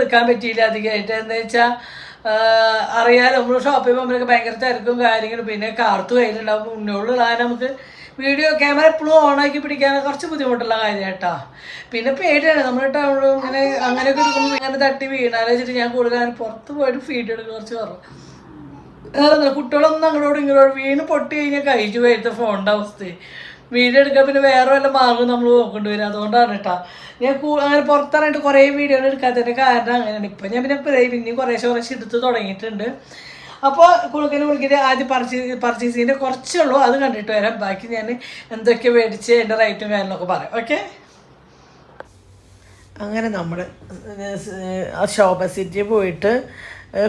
എടുക്കാൻ പറ്റിയില്ല അധികമായിട്ട്. എന്താ വെച്ചാൽ അറിയാലോ, നമ്മൾ ഷോപ്പിൽ പോകുമ്പോഴൊക്കെ ഭയങ്കര തിരക്കും കാര്യങ്ങളും, പിന്നെ കാർത്ത് കയ്യിലുണ്ടാവും, ഉണ്ണിയോളുള്ള നമുക്ക് വീഡിയോ ക്യാമറ എപ്പോഴും ഓണാക്കി പിടിക്കാൻ കുറച്ച് ബുദ്ധിമുട്ടുള്ള കാര്യം കേട്ടോ. പിന്നെ പേടിയാണ് നമ്മൾ ടൗണിൽ ഇങ്ങനെ അങ്ങനെയൊക്കെ എടുക്കുമ്പോൾ ഇങ്ങനെ തട്ടി വീണാലോ വെച്ചിട്ട് ഞാൻ കൂടുതൽ പുറത്ത് പോയിട്ട് ഫീഡ് എടുക്കുക കുറച്ച് കുറവ്. കുട്ടികളൊന്നും അങ്ങോട്ടും ഇങ്ങോട്ടും വീണ് പൊട്ടി കഴിഞ്ഞാൽ കഴിച്ചു പോയിട്ട് ഫോണിൻ്റെ അവസ്ഥ. വീഡിയോ എടുക്കാൻ പിന്നെ വേറെ വല്ല മാർഗം നമ്മൾ നോക്കേണ്ടി വരും. അതുകൊണ്ടാണ് കേട്ടോ ഞാൻ അങ്ങനെ പുറത്തിറങ്ങിയിട്ട് കുറേ വീഡിയോ എടുക്കാത്തതിൻ്റെ കാരണം അങ്ങനെയാണ്. ഇപ്പം ഞാൻ പിന്നെ പിന്നെയും കുറേശ്ശെ എടുത്ത് തുടങ്ങിയിട്ടുണ്ട്. അപ്പോൾ കുളിക്കിട്ട് ആദ്യം പർച്ചേസിങ്ങിൻ്റെ കുറച്ചുള്ളൂ, അത് കണ്ടിട്ട് വരാം. ബാക്കി ഞാൻ എന്തൊക്കെ മേടിച്ച് എൻ്റെ റേറ്റും കാര്യങ്ങളൊക്കെ പറയാം. ഓക്കെ, അങ്ങനെ നമ്മൾ ശോഭ സിറ്റി പോയിട്ട്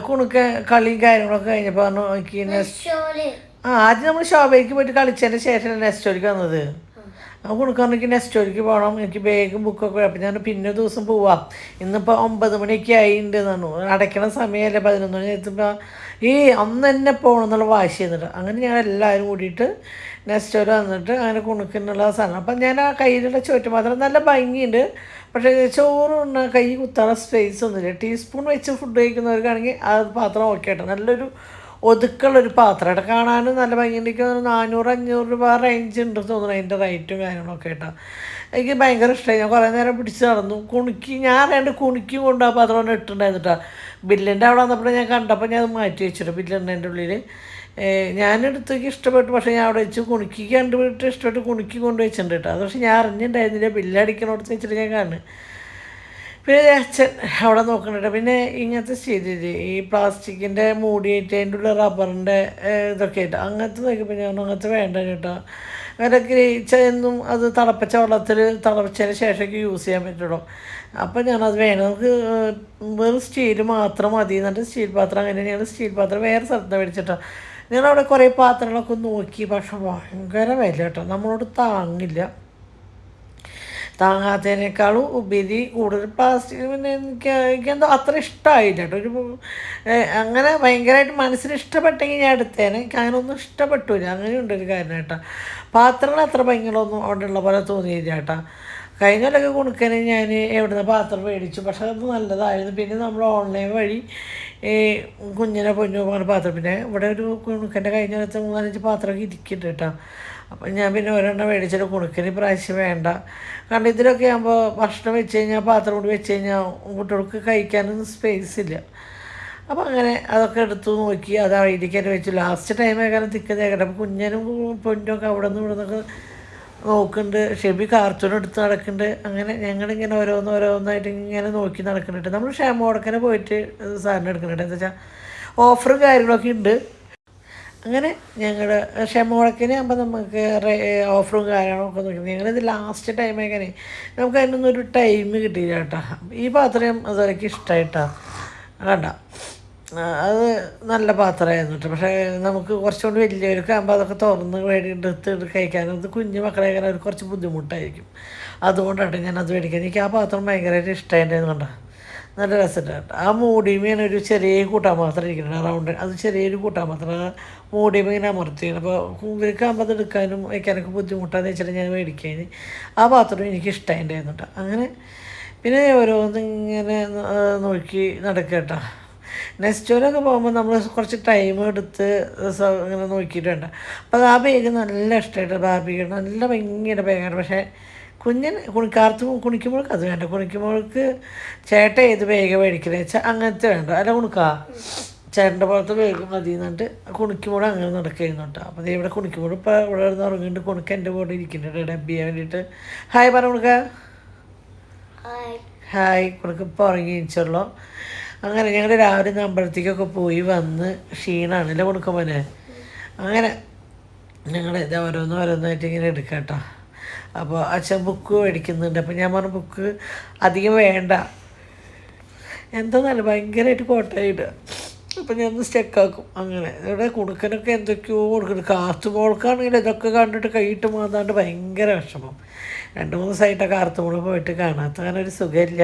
കുണുക്ക കളിയും കാര്യങ്ങളൊക്കെ കഴിഞ്ഞപ്പോൾ പറഞ്ഞു എനിക്ക് ആദ്യം നമ്മൾ ശോഭയ്ക്ക് പോയിട്ട് കളിച്ചതിൻ്റെ ശേഷമാണ് നെസ്റ്റോറിക്ക് വന്നത്. കുണുക്ക എനിക്ക് നെസ്റ്റോറിക്ക് പോകണം, എനിക്ക് ബാഗും ബുക്കൊക്കെ. അപ്പം ഞാൻ പിന്നെ ദിവസം പോവാം, ഇന്നിപ്പോൾ 9 മണിയൊക്കെ ആയിട്ടുണ്ട് എന്നാണ്, അടയ്ക്കണ സമയമല്ലേ 11 മണി എത്തുമ്പോൾ ഈ അന്ന് തന്നെ പോകണം എന്നുള്ള വാശി ചെയ്തിട്ട് അങ്ങനെ ഞങ്ങൾ എല്ലാവരും കൂടിയിട്ട് നെസ്റ്റോർ വന്നിട്ട് അങ്ങനെ കുണുക്കിനുള്ള സാധനം. അപ്പം ഞാൻ ആ കയ്യിലുള്ള ചോറ്റ് മാത്രം നല്ല ഭംഗിയുണ്ട്, പക്ഷേ ചോറ് കൈ കുത്താനുള്ള സ്പേസ് ഒന്നുമില്ല. ടീസ്പൂൺ വെച്ച് ഫുഡ് കഴിക്കുന്നവർക്കാണെങ്കിൽ ആ പാത്രം ഓക്കെ ആട്ടോ, നല്ലൊരു ഒതുക്കുള്ളൊരു പാത്രം ആയിട്ട് കാണാനും നല്ല ഭംഗിയുണ്ടെങ്കിൽ 400-500 രൂപ റേഞ്ച് ഉണ്ട് തോന്നുന്നു അതിൻ്റെ റേറ്റും കാര്യങ്ങളൊക്കെ ആയിട്ടാണ്. എനിക്ക് ഭയങ്കര ഇഷ്ടമായി. ഞാൻ കുറേ നേരം പിടിച്ച് നടന്നു, ഞാൻ കുണിക്കും കൊണ്ട് ആ പാത്രം ഒന്ന് ഇട്ടുണ്ടായിരുന്നിട്ടാ. ബില്ലിൻ്റെ അവിടെ വന്നപ്പോൾ ഞാൻ കണ്ടപ്പോൾ ഞാൻ അത് മാറ്റി വെച്ചിട്ട് ബില്ലുണ്ടതിൻ്റെ ഉള്ളിൽ ഞാനെടുത്തേക്ക് ഇഷ്ടപ്പെട്ടു. പക്ഷേ ഞാൻ അവിടെ വെച്ച് കുണിക്ക് കണ്ടുപിടിട്ട് ഇഷ്ടപ്പെട്ട് കുണിക്ക് കൊണ്ട് വെച്ചിട്ടുണ്ട് കേട്ടോ. അത് പക്ഷേ ഞാൻ അറിഞ്ഞിട്ടുണ്ടായിരുന്നില്ല, ബില്ലടിക്കണോടത്ത് വെച്ചിട്ട് ഞാൻ കാണുന്നു. പിന്നെ അച്ഛൻ അവിടെ നോക്കണിട്ട് പിന്നെ ഇങ്ങനത്തെ സ്റ്റേജിൽ ഈ പ്ലാസ്റ്റിക്കിൻ്റെ മൂടിയായിട്ട് അതിൻ്റെ ഉള്ള റബ്ബറിൻ്റെ ഇതൊക്കെ ആയിട്ട് അങ്ങനത്തെ നോക്കിയപ്പോൾ ഞാൻ അങ്ങനത്തെ വേണ്ട കേട്ടോ. അങ്ങനെ ഗ്രഹിച്ചെന്നും അത് തിളപ്പിച്ച വെള്ളത്തിൽ തിളപ്പിച്ചതിന് ശേഷമൊക്കെ യൂസ് ചെയ്യാൻ പറ്റുള്ളൂ. അപ്പം ഞാനത് വേണം, നമുക്ക് വെറും സ്റ്റീൽ മാത്രം മതി എന്നിട്ട് സ്റ്റീൽ പാത്രം അങ്ങനെ ഞങ്ങൾ സ്റ്റീൽ പാത്രം വേറെ സ്ഥലത്ത് മേടിച്ചിട്ടാണ്. ഞങ്ങളവിടെ കുറേ പാത്രങ്ങളൊക്കെ നോക്കി, പക്ഷെ ഭയങ്കര വില കേട്ടോ, നമ്മളോട് താങ്ങില്ല. താങ്ങാത്തതിനേക്കാളും ഉപരി കൂടുതൽ പ്ലാസ്റ്റിക് പിന്നെ എനിക്കെന്തോ അത്ര ഇഷ്ടമായില്ല കേട്ടോ. ഒരു അങ്ങനെ ഭയങ്കരമായിട്ട് മനസ്സിന് ഇഷ്ടപ്പെട്ടെങ്കിൽ ഞാൻ എടുത്തേനെ, എനിക്ക് അങ്ങനെയൊന്നും ഇഷ്ടപ്പെട്ടില്ല. അങ്ങനെയുണ്ടൊരു കാര്യം കേട്ടോ. പാത്രങ്ങൾ അത്ര ഭയങ്കരമൊന്നും അവിടെ ഉള്ള പോലെ തോന്നിയില്ല കേട്ടോ. കഴിഞ്ഞൊല്ലൊക്കെ കുണുക്കനെ ഞാൻ എവിടുന്ന് പാത്രം മേടിച്ചു, പക്ഷെ അത് നല്ലതായിരുന്നു. പിന്നെ നമ്മൾ ഓൺലൈൻ വഴി കുഞ്ഞിനെ പൊന്നു പോകുന്ന പാത്രം, പിന്നെ ഇവിടെ ഒരു കുണുക്കൻ്റെ കഴിഞ്ഞ 3-4 പാത്രമൊക്കെ ഇരിക്കുന്നുണ്ട് കേട്ടോ. അപ്പം ഞാൻ പിന്നെ ഒരെണ്ണം മേടിച്ചിട്ട് കുണുക്കന് പ്രാവശ്യം വേണ്ട, കാരണം ഇതിലൊക്കെ ആകുമ്പോൾ ഭക്ഷണം വെച്ച് കഴിഞ്ഞാൽ പാത്രം കൊണ്ട് വെച്ച് കഴിഞ്ഞാൽ കുട്ടികൾക്ക് കഴിക്കാനൊന്നും സ്പേസ് ഇല്ല. അപ്പം അങ്ങനെ അതൊക്കെ എടുത്തു നോക്കി അത് അഴിക്കാൻ വെച്ചു. ലാസ്റ്റ് ടൈം ആകാനും തിക്കുന്നേക്കട്ടെ. അപ്പം കുഞ്ഞനും പൊന്നൊക്കെ അവിടെ നിന്ന് ഇവിടെ നിന്നൊക്കെ നോക്കുന്നുണ്ട്. ഷെബി കാർട്ടൂൺ എടുത്ത് നടക്കുന്നുണ്ട്. അങ്ങനെ ഞങ്ങളിങ്ങനെ ഓരോന്നായിട്ട് ഇങ്ങനെ നോക്കി നടക്കുന്നുണ്ട്. നമ്മൾ ക്ഷേമോടക്കനെ പോയിട്ട് സാധനം എടുക്കുന്നുണ്ട്. എന്താ വെച്ചാൽ ഓഫറും കാര്യങ്ങളൊക്കെ ഉണ്ട്. അങ്ങനെ ഞങ്ങൾ ക്ഷമോടക്കിന് ആകുമ്പോൾ നമുക്ക് ഓഫറും കാര്യങ്ങളൊക്കെ നോക്കി. ഞങ്ങളിത് ലാസ്റ്റ് ടൈം ആക്കാനേ നമുക്ക് അതിനൊന്നും ഒരു ടൈം കിട്ടിയില്ല കേട്ടോ. ഈ പാത്രം അതൊക്കെ ഇഷ്ടമായിട്ടാണ് കണ്ട, അത് നല്ല പാത്രമായിരുന്നു കേട്ടോ. പക്ഷേ നമുക്ക് കുറച്ചുകൊണ്ട് വലിയവർക്ക് ആകുമ്പോൾ അതൊക്കെ തുറന്ന് എടുത്ത് കഴിക്കാനും അത് കുഞ്ഞു മക്കളെ കഴിക്കാൻ അവർക്ക് കുറച്ച് ബുദ്ധിമുട്ടായിരിക്കും. അതുകൊണ്ടാണ് ഞാനത് മേടിക്കാൻ. എനിക്ക് ആ പാത്രം ഭയങ്കരമായിട്ട് ഇഷ്ടമായിരുന്നു കണ്ടോ, നല്ല രസമുണ്ട്. ആ മൂടിമയാണ് ഒരു ചെറിയ കൂട്ടാൻ പാത്രം ഇരിക്കുന്നത് റൗണ്ട്, അത് ചെറിയൊരു കൂട്ടാൻ പാത്രം. ആ മൂടിമ ഇങ്ങനെ അമർത്തിയാണ്. അപ്പോൾ ഇവർക്കാകുമ്പോൾ അത് എടുക്കാനും വയ്ക്കാനൊക്കെ ബുദ്ധിമുട്ടാന്ന് വെച്ചിട്ട് ഞാൻ മേടിക്കാൻ. ആ പാത്രം എനിക്ക് ഇഷ്ടമായിട്ടുണ്ടായിരുന്നു കേട്ടോ. അങ്ങനെ പിന്നെ ഓരോന്നിങ്ങനെ നോക്കി നടക്കുക കേട്ടോ. നെസ്റ്റോരൊക്കെ പോകുമ്പോൾ നമ്മൾ കുറച്ച് ടൈം എടുത്ത് ഇങ്ങനെ നോക്കിയിട്ട് വേണ്ട. അപ്പോൾ ആ ബാഗ് നല്ല ഇഷ്ടമായിട്ട്, ബാർബിക്ക് നല്ല ഭംഗിയുടെ ബാഗാണ്. പക്ഷേ കുണിക്കുമ്പോൾക്ക് അത് വേണ്ട. കുണിക്കുമ്പോൾക്ക് ചേട്ടൻ ഏത് ബാഗ് മേടിക്കുന്നത് വെച്ചാൽ അങ്ങനത്തെ വേണ്ട, അല്ല കുണുക്കാ ചേട്ടൻ്റെ പോലത്തെ ബാഗ് മതി എന്നിട്ട് കുണിക്കുമ്പോൾ അങ്ങനെ നടക്കുന്നുണ്ട്. അപ്പോൾ അതേ ഇവിടെ കുണിക്കുമ്പോൾ ഇപ്പോൾ ഇവിടെ നിന്ന് ഉറങ്ങിയിട്ട് കുണുക്ക എൻ്റെ കൂടെ ഇരിക്കുന്നുണ്ട് ഡബ് ചെയ്യാൻ വേണ്ടിയിട്ട്. ഹായ് പറ കുണുക്ക. ഹായ്. കുണുക്ക ഇപ്പോൾ ഉറങ്ങി എണീച്ചുള്ളൂ. അങ്ങനെ ഞങ്ങൾ രാവിലെ അമ്പലത്തേക്കൊക്കെ പോയി വന്ന് ക്ഷീണമാണ് അല്ലേ കുണുക്കമ്മനെ. അങ്ങനെ ഞങ്ങൾ ഇത് ഓരോന്നായിട്ട് ഇങ്ങനെ എടുക്കാം കേട്ടോ. അപ്പോൾ അച്ഛൻ ബുക്ക് മേടിക്കുന്നുണ്ട്. അപ്പോൾ ഞാൻ പറഞ്ഞു ബുക്ക് അധികം വേണ്ട, എന്താന്നല്ല ഭയങ്കരമായിട്ട് കോട്ടയിടുക. അപ്പം ഞാൻ ഒന്ന് സ്റ്റെക്കാക്കും. അങ്ങനെ ഇവിടെ കുണുക്കനൊക്കെ എന്തൊക്കെയോ കൊടുക്കുന്നു. കാർത്തുമോൾക്കാണെങ്കിൽ ഇതൊക്കെ കണ്ടിട്ട് കൈയിട്ട് മാതാണ്ട് ഭയങ്കര വിഷമം. 2-3 ദിവസമായിട്ടൊക്കെ കാർത്തുമോൾ പോയിട്ട് കാണാത്ത അങ്ങനെ ഒരു സുഖമില്ല.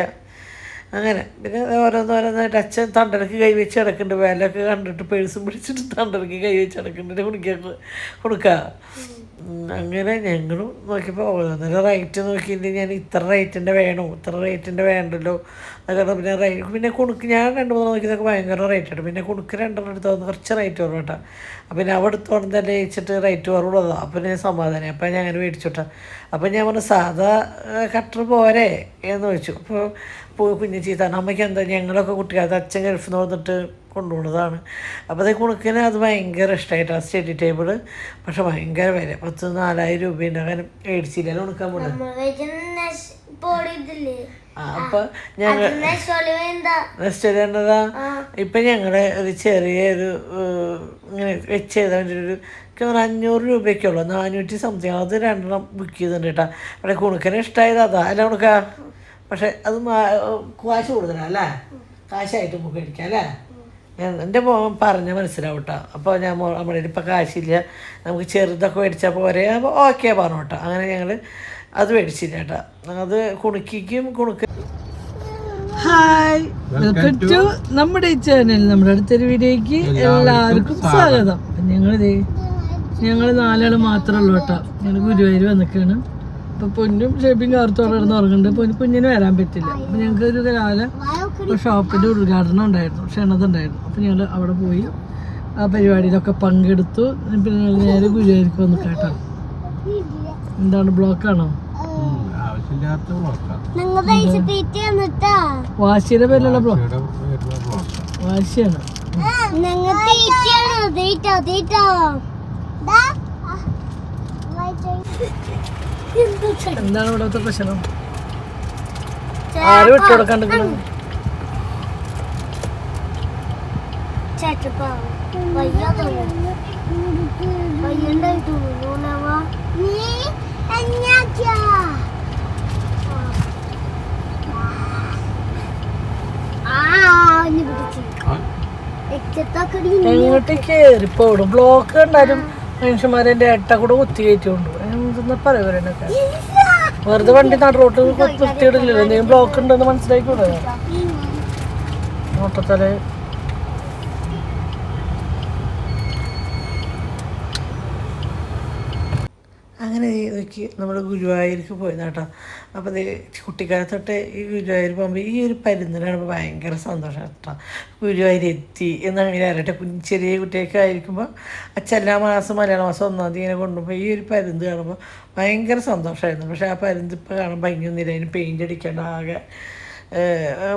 അങ്ങനെ പിന്നെ ഓരോന്നായിട്ട് അച്ഛൻ തണ്ടലക്ക് കൈവച്ച് കിടക്കുന്നുണ്ട്. വിലയൊക്കെ കണ്ടിട്ട് പേഴ്സും പിടിച്ചിട്ട് തണ്ടലക്ക് കൈവച്ച് കിടക്കുന്നുണ്ട് കൊടുക്കുക. അങ്ങനെ ഞങ്ങളും നോക്കിയപ്പോൾ ഓരോന്നര റേറ്റ് നോക്കിയിട്ട് ഞാൻ ഇത്ര റേറ്റിൻ്റെ വേണോ ഇത്ര റേറ്റിൻ്റെ വേണ്ടല്ലോ അതൊക്കെ പിന്നെ കുണുക്ക് ഞാൻ 2-3 നോക്കിയതൊക്കെ ഭയങ്കര റേറ്റാണ്. പിന്നെ കുണുക്ക് 2 എടുത്ത് കുറച്ച് റേറ്റ് കുറവ് കേട്ടോ. അപ്പം പിന്നെ അവിടെ എടുത്തോളം തന്നെ വെച്ചിട്ട് റേറ്റ് കുറവുള്ളതാണ്. അപ്പം ഞാൻ സമാധാനം. അപ്പം ഞാൻ അങ്ങനെ മേടിച്ചോട്ടാ. അപ്പം ഞാൻ പറഞ്ഞു സാധാ കട്ടർ പോരെ എന്ന് ചോദിച്ചു. അപ്പോൾ കുഞ്ഞു ചീത്താണ് അമ്മയ്ക്ക് എന്താ ഞങ്ങളൊക്കെ കുട്ടിക്കാലത്ത് അച്ഛൻ ഗൾഫിൽ നിന്ന് വന്നിട്ട് കൊണ്ടുപോകുന്നതാണ്. അപ്പോൾ അത് കുണുക്കിന് അത് ഭയങ്കര ഇഷ്ടമായിട്ടാണ് സ്റ്റഡി ടേബിൾ. പക്ഷെ ഭയങ്കര വില 10,000-4,000 രൂപയുണ്ട്. അങ്ങനെ മേടിച്ചില്ല ഉണക്കാൻ പോകണം. അപ്പം ഞങ്ങൾ നെക്സ്റ്റ് എന്നതാ ഇപ്പം ഞങ്ങളുടെ ഒരു ചെറിയൊരു ഇങ്ങനെ വെച്ച് ചെയ്തതിൻ്റെ ഒരു 500 രൂപയ്ക്കുള്ളൂ, 400 സംതിങ്. അത് 2 ബുക്ക് ചെയ്തിട്ടുണ്ട് കേട്ടോ. അവിടെ കുണുക്കനെ ഇഷ്ടമായത് അതാ അല്ല കുണുക്ക. പക്ഷെ അത് കാശ് കൂടുതലാണ് അല്ലേ, കാശായിട്ട് നമുക്ക് മേടിക്കാം അല്ലേ. എൻ്റെ മോൻ പറഞ്ഞാൽ മനസ്സിലാവും കേട്ടോ. അപ്പോൾ ഞാൻ നമ്മുടെ ഇപ്പം കാശില്ല, നമുക്ക് ചെറുതൊക്കെ മേടിച്ചാൽ പോരെ. അപ്പോൾ ഓക്കെ പറഞ്ഞു കേട്ടോ. അങ്ങനെ ഞങ്ങൾ അത് മേടിച്ചില്ല കേട്ടോ. അത് കുണുക്കിക്കും ഹായ്, വെൽക്കം ടു നമ്മുടെ ഈ ചാനൽ. നമ്മുടെ അടുത്തൊരു വീഡിയോയ്ക്ക് എല്ലാവർക്കും സ്വാഗതം. ഞങ്ങൾ 4 ആൾ മാത്രമേ ഉള്ളൂ കേട്ടോ. ഞങ്ങൾ ഗുരുവായൂർ വന്നിക്കാണ്. അപ്പോൾ പൊന്നും ഷേപ്പിങ് കാർത്തോടെ ഇടന്ന് ഉറങ്ങുന്നുണ്ട്. കുഞ്ഞിന് വരാൻ പറ്റില്ല. അപ്പോൾ ഞങ്ങൾക്ക് ഒരു കാലം ഷോപ്പിൻ്റെ ഉദ്ഘാടനം ഉണ്ടായിരുന്നു, ക്ഷണതുണ്ടായിരുന്നു. അപ്പോൾ ഞങ്ങൾ അവിടെ പോയി ആ പരിപാടിയിലൊക്കെ പങ്കെടുത്തു. പിന്നെ ഞങ്ങൾ നേരെ ഗുരുവായൂർക്ക് വന്നു കേട്ടോ. എന്താണ് ബ്ലോക്കാണോ? വാശിയുടെ പേരിലുള്ള ബ്ലോക്ക്, വാശിയാണ്. എന്താണ് ഇവിടുത്തെ പ്രശ്നം? ആര് വിട്ടു കൊടുക്കാണ്ടിരിക്കണം? എങ്ങോട്ട് കയറിപ്പോടും. ബ്ലോക്ക് കണ്ടാലും മനുഷ്യന്മാരെ എൻ്റെ ഏട്ട കൂടെ കുത്തി കയറ്റിക്കൊണ്ടു. എന്തെന്നാ പറയുന്നൊക്കെ വെറുതെ വണ്ടി നടുറോട്ട് കുത്തിയിടില്ലല്ലോ. എന്തെങ്കിലും ബ്ലോക്ക് ഉണ്ടെന്ന് മനസ്സിലാക്കിക്കൂടെ? നോട്ടത്തല അങ്ങനെ നോക്കി നമ്മൾ ഗുരുവായൂർക്ക് പോയതാണ് കേട്ടോ. അപ്പോൾ അത് കുട്ടിക്കാലത്തൊട്ട് ഈ ഗുരുവായൂർ പോകുമ്പോൾ ഈ ഒരു പരുന്നിലാണ് ഭയങ്കര സന്തോഷം കേട്ടോ. ഗുരുവായൂർ എത്തി എന്നങ്ങനെ അറിയട്ടെ. ചെറിയ കുട്ടിയൊക്കെ ആയിരിക്കുമ്പോൾ അച്ഛൻ എല്ലാ മാസം മലയാള മാസം 1-ാം തീയതി ഇങ്ങനെ കൊണ്ടുപോകുമ്പോൾ ഈ ഒരു പരുന്ത് കാണുമ്പോൾ ഭയങ്കര സന്തോഷമായിരുന്നു. പക്ഷേ ആ പരുന്ത് ഇപ്പോൾ കാണാൻ ഭംഗിയൊന്നുമില്ല. അതിന് പെയിൻ്റ് അടിക്കേണ്ട ആകെ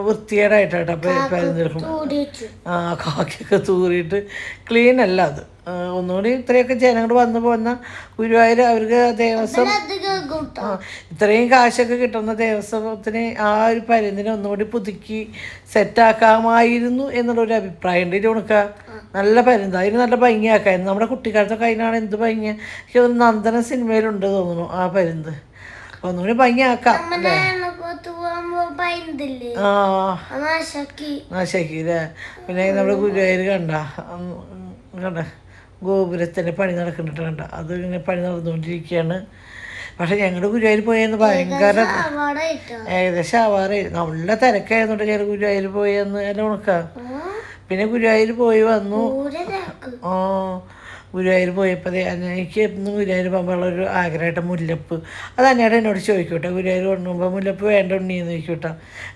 വൃത്തികേടായിട്ടാണ് പരുന്നെടുക്കുമ്പോൾ കാക്കൊക്കെ തൂറിയിട്ട് ക്ലീൻ അല്ല അത്. ഒന്നുകൂടി ഇത്രയൊക്കെ ജനങ്ങൾ വന്നു പോകുന്ന ഗുരുവായൂർ അവർക്ക് ദേവസ്വം ഇത്രയും കാശൊക്കെ കിട്ടുന്ന ദേവസ്വത്തിന് ആ ഒരു പരുന്തിനെ ഒന്നുകൂടി പുതുക്കി സെറ്റാക്കാമായിരുന്നു എന്നുള്ളൊരു അഭിപ്രായം ഉണ്ട്. ഉണക്ക നല്ല പരുന്ത്, അതിന് നല്ല ഭംഗിയാക്കായിരുന്നു. നമ്മുടെ കുട്ടിക്കാലത്തൊക്കെ അതിനാണ് എന്ത് ഭംഗിയാണ്. എനിക്ക് തോന്നുന്നു നന്ദന സിനിമയിലുണ്ട് തോന്നുന്നു ആ പരുന്ത്. ഒന്നുകൂടി ഭംഗിയാക്കാം അല്ലേ. നാശാക്കില്ലേ. പിന്നെ നമ്മുടെ ഗുരുവായൂർ കണ്ട ഗോപുരത്തിൻ്റെ പണി നടക്കുന്നുണ്ട് കണ്ട. അത് ഇങ്ങനെ പണി നടന്നുകൊണ്ടിരിക്കുകയാണ്. പക്ഷെ ഞങ്ങളുടെ ഗുരുവായൂർ പോയെന്ന് ഭയങ്കര ഏകദേശം ആവാറ് നല്ല തിരക്കായിരുന്നുണ്ട്. ഞങ്ങൾ ഗുരുവായൂർ പോയെന്ന് എല്ലാം ഉണക്കാം. പിന്നെ ഗുരുവായൂർ പോയി വന്നു. ഗുരുവായൂർ പോയപ്പോൾ എനിക്ക് എന്നും ഗുരുവായൂർ പോകുമ്പോഴുള്ളൊരു ആഗ്രഹമായിട്ട് മുല്ലപ്പ്. അത് തന്നെയാണ് എന്നോട് ചോദിക്കൂട്ടോ. ഗുരുവായൂർ കൊണ്ടുപോകുമ്പോൾ മുല്ലപ്പ് വേണ്ട ഉണ്ണിയെന്ന് ചോദിക്കൂട്ടോ.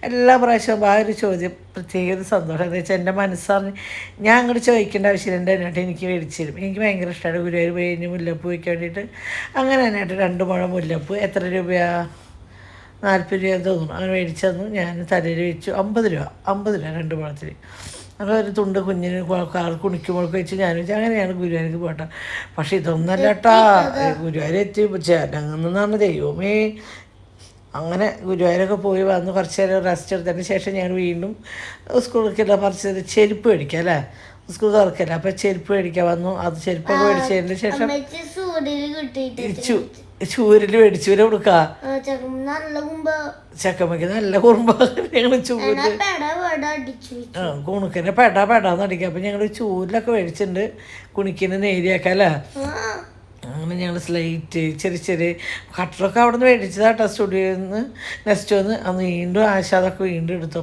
എല്ലാ പ്രാവശ്യവും ആ ഒരു ചോദ്യം പ്രത്യേക ഒരു സന്തോഷം. എന്താ വെച്ചാൽ എൻ്റെ മനസ്സറിഞ്ഞ് ഞാൻ അങ്ങോട്ട് ചോദിക്കേണ്ട ആവശ്യമില്ല. എൻ്റെ തന്നെയായിട്ട് എനിക്ക് മേടിച്ചു തരും. എനിക്ക് ഭയങ്കര ഇഷ്ടമാണ് ഗുരുവായൂർ പോയി കഴിഞ്ഞ് മുല്ലപ്പ് വയ്ക്കാൻ വേണ്ടിയിട്ട്. അങ്ങനെ തന്നെയായിട്ട് 2 മുഴം മുല്ലപ്പ് എത്ര രൂപയാണ്? 40 രൂപ തോന്നുന്നു. അങ്ങനെ മേടിച്ചു തന്നു. ഞാൻ തലയിൽ വെച്ചു. 50 രൂപ 2 മുഴത്തിൽ. അപ്പോൾ ഒരു തുണ്ട് കുഞ്ഞിന് കുണിക്കുമ്പോഴൊക്കെ വെച്ച് ഞാൻ വെച്ചാൽ അങ്ങനെയാണ് ഗുരുവായൂർക്ക് പോട്ടെ. പക്ഷെ ഇതൊന്നല്ല കേട്ടാ. ഗുരുവായൂർ എത്തി ചേട്ടങ്ങെന്നാണ് ദൈവമേ. അങ്ങനെ ഗുരുവായൂരൊക്കെ പോയി വന്ന് കുറച്ച് നേരം റെസ്റ്റ് എടുത്തതിന് ശേഷം ഞാൻ വീണ്ടും സ്കൂളിലേക്കുള്ള കുറച്ച് ചെരുപ്പ് മേടിക്കാം അല്ലേ. സ്കൂൾ തുറക്കല്ല. അപ്പോൾ ചെരുപ്പ് മേടിക്കാൻ വന്നു. അത് ചെരുപ്പൊക്കെ മേടിച്ചതിന് ശേഷം ചൂരിൽ മേടിച്ചു വരെ കൊടുക്കാം. ചക്കമ്മക്ക് നല്ല കുറുമ്പ. ഞങ്ങൾ ചൂരിൽ കുണുക്കിനെ പെടാന്ന് അടിക്കാം. അപ്പം ഞങ്ങൾ ചൂരിലൊക്കെ മേടിച്ചിട്ടുണ്ട് കുണിക്കിനെ നേരിയാക്കാം അല്ലേ. അങ്ങനെ ഞങ്ങൾ സ്ലൈറ്റ് ചെറിയ കട്ടറൊക്കെ അവിടെ നിന്ന് മേടിച്ചതാട്ടോ സ്റ്റുഡിയോയിൽ നിന്ന്. നെക്സ്റ്റ് വന്ന് അന്ന് വീണ്ടും ആശാദൊക്കെ വീണ്ടും എടുത്തു.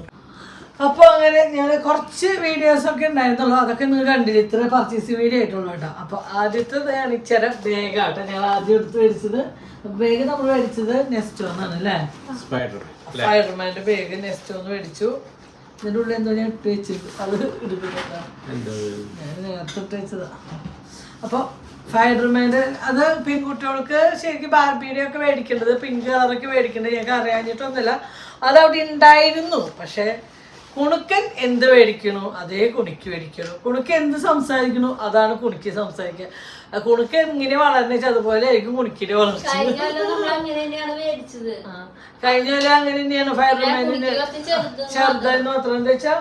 അപ്പോൾ അങ്ങനെ ഞാൻ കുറച്ച് വീഡിയോസൊക്കെ ഉണ്ടായിരുന്നുള്ളൂ, അതൊക്കെ നിങ്ങൾ കണ്ടില്ല. ഇത്ര പർച്ചേസ് വീഡിയോ ആയിട്ടുള്ളൂ കേട്ടോ. അപ്പോൾ ആദ്യത്തെ ഇച്ചിര ബേഗാട്ടോ ഞങ്ങൾ ആദ്യം എടുത്ത് മേടിച്ചത്. ബേഗ് നമ്മൾ മേടിച്ചത് നെസ്റ്റോന്നാണ് അല്ലേ, സ്പൈഡർമാൻ്റെ ബേഗ് നെസ്റ്റോന്ന് മേടിച്ചു. ഇതിൻ്റെ ഉള്ളിൽ എന്തോ ഞാൻ ഇട്ട് വെച്ചത്, അത് എടുക്കുന്നുണ്ടോ, ഞാൻ നേരത്തെ ഇട്ട് വെച്ചതാ. അപ്പോൾ സ്പൈഡർമാൻ്റെ അത് പെൺകുട്ടികൾക്ക് ശരിക്കും ബാർബിയുടെ ഒക്കെ മേടിക്കേണ്ടത്, പിങ്ക് കളറൊക്കെ മേടിക്കേണ്ടത് ഞങ്ങൾക്ക് അറിയാഞ്ഞിട്ടൊന്നുമില്ല, അതവിടെ ഉണ്ടായിരുന്നു. പക്ഷേ കുണുക്കൻ എന്ത് മേടിക്കണു അതേ കുണിക്ക് മേടിക്കണു, കുണുക്ക് എന്ത് സംസാരിക്കണു അതാണ് കുണിക്ക് സംസാരിക്കുക. കുണുക്ക് എങ്ങനെ വളർന്നെച്ചാൽ അതുപോലെ ആയിരിക്കും കുണിക്കിന്റെ വളർച്ച. കഴിഞ്ഞ കൊല്ലം അങ്ങനെ തന്നെയാണ് ഫയർമാനിന്റെ ചെറുതായിരുന്നു മാത്രം. എന്താ വെച്ചാൽ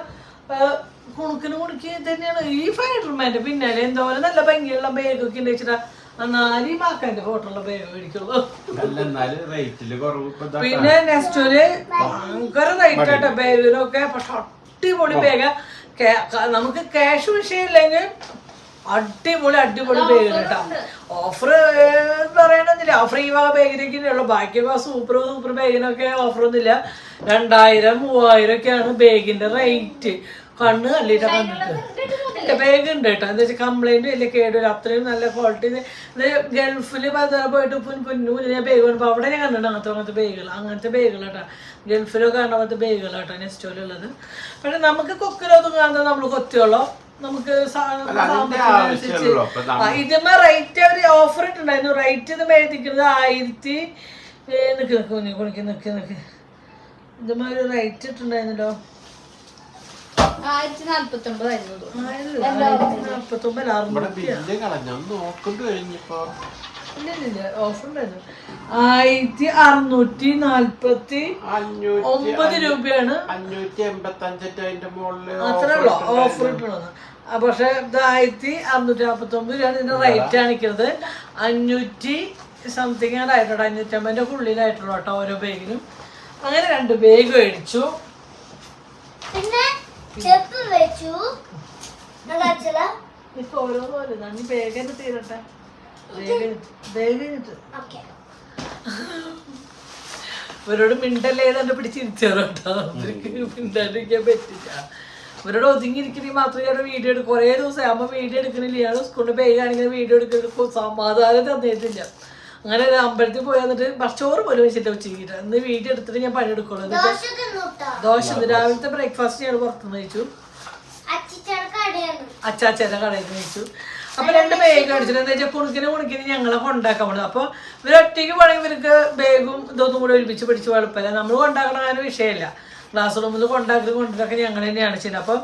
കുണുക്കിന് കുണിക്ക് തന്നെയാണ് ഈ ഫയർമാന്റെ പിന്നാലെ എന്തോരം നല്ല ഭംഗിയുള്ള ബേഗൊക്കെ ഉണ്ട് വെച്ചിട്ടാ 4 മാക്കാന്റെ ഫോട്ടോയുള്ള ബേഗ് മേടിക്കുള്ളൂ. പിന്നെ നെക്സ്റ്റോല് ഭയങ്കര റേറ്റ് ആട്ടോ ബേഗിനൊക്കെ. പക്ഷെ അടിപൊളി ബേഗ്, നമുക്ക് ക്യാഷ് വിഷയമില്ലെങ്കിൽ അടിപൊളി ബേഗ് കേട്ടോ. ഓഫർ പറയണമെന്നില്ല, ഓഫർ ഈ വക ബേഗിനൊക്കെ ഉള്ളു. ബാക്കിയൊക്കെ സൂപ്പർ ബേഗിനൊക്കെ ഓഫറൊന്നുമില്ല. 2000, 3000 ഒക്കെയാണ് ബേഗിന്റെ റേറ്റ്. കണ്ണ് കല്ലിട്ടാ കണ്ടിട്ട് ബേഗ് ഉണ്ട് കേട്ടോ. എന്താ വെച്ചാൽ കംപ്ലൈന്റ് വലിയ കേടുവരും, അത്രയും നല്ല ക്വാളിറ്റി. ഗൾഫിൽ പോയിട്ട് പൊന്നൂര് ഞാൻ ബേഗ് കൊണ്ടപ്പോൾ അവിടെ ഞാൻ കണ്ടിട്ടുണ്ട് അങ്ങനത്തെ ബേഗുകൾ, അങ്ങനത്തെ ബേഗുകൾ കേട്ടോ. ഗൾഫിലൊക്കെ കാണുന്ന പോലത്തെ ബേഗുകൾ കേട്ടോ നെസ്റ്റോയിലുള്ളത്. പക്ഷെ നമുക്ക് കൊക്കിലൊതുങ്ങാതെ നമ്മൾ കൊത്തിയോളോ, നമുക്ക് സാമ്പത്തികനുസരിച്ച് ഇതുമ്മ റേറ്റ് അവർ ഓഫർ ഇട്ടുണ്ടായിരുന്നു. റേറ്റ് ഇത് മേടിക്കുന്നത് 1000 നിക്ക് ഇതുമ്മ ഒരു റേറ്റ് ഇട്ടുണ്ടായിരുന്നല്ലോ, 1049 ഓഫർ ഉണ്ടായിരുന്നു. 1649 രൂപയാണ് അത്രേ ഉള്ളൂ ഓഫർ ഇട്ടുള്ളത്. പക്ഷെ ഇത് 1649 രൂപയാണ് ഇതിന്റെ റേറ്റ് കാണിക്കുന്നത്. 500 സംതിങ് ആയിട്ടോ, 550 ഉള്ളിലായിട്ടുള്ളൂ കേട്ടോ ഓരോ ബേഗിനും. അങ്ങനെ 2 ബേഗ് മേടിച്ചു. ഓരോന്ന് ബേഗിന് തീരട്ടെ, ഇവരോട് മിണ്ടല്ലേ തന്നെ പിടിച്ചിരിച്ചോ കേട്ടോ. അവർക്ക് മിണ്ടാണ്ടിരിക്കാൻ പറ്റില്ല. ഇവരോട് ഒതുങ്ങിയിരിക്കണമെങ്കിൽ മാത്രമേ ഞാൻ വീഡിയോ എടുക്കും. കുറേ ദിവസം ആകുമ്പോൾ വീഡിയോ എടുക്കണില്ല. ഇയാൾ സ്കൂളിൽ ബേഗ് ആണെങ്കിൽ വീഡിയോ എടുക്കുന്ന സമാധാനം തന്നിട്ടില്ല. അങ്ങനെ അമ്പലത്തിൽ പോയി വന്നിട്ട് ചോറ് പോലും വെച്ചിട്ട് ഉച്ചയ്ക്കിട്ട് ഇന്ന് വീഡിയോ എടുത്തിട്ട് ഞാൻ പണിയെടുക്കുള്ളൂ. ദോശ രാവിലത്തെ ബ്രേക്ക്ഫാസ്റ്റ് ഞങ്ങൾ പുറത്തുനിന്ന് കഴിച്ചു, അച്ചാച്ചേരുടെ കടയിൽ നിന്ന് കഴിച്ചു. അപ്പൊ 2 ബേഗ് അടിച്ചിട്ട് എന്താ വെച്ചാൽ കുണുക്കിന് ഞങ്ങളെ കൊണ്ടാക്കാൻ പറ്റും. അപ്പൊ ഇവരൊറ്റയ്ക്ക് വേണമെങ്കിൽ ഇവർക്ക് ബേഗും ഇതൊന്നും കൂടെ ഒരുമിച്ച് പിടിച്ച് കുഴപ്പമില്ല. നമ്മൾ കൊണ്ടാക്കണ കാര്യം വിഷയമില്ല. ക്ലാസ് റൂമിൽ കൊണ്ടുവരൊക്കെ ഞങ്ങൾ തന്നെയാണ് ചെയ്യുന്നത്. അപ്പം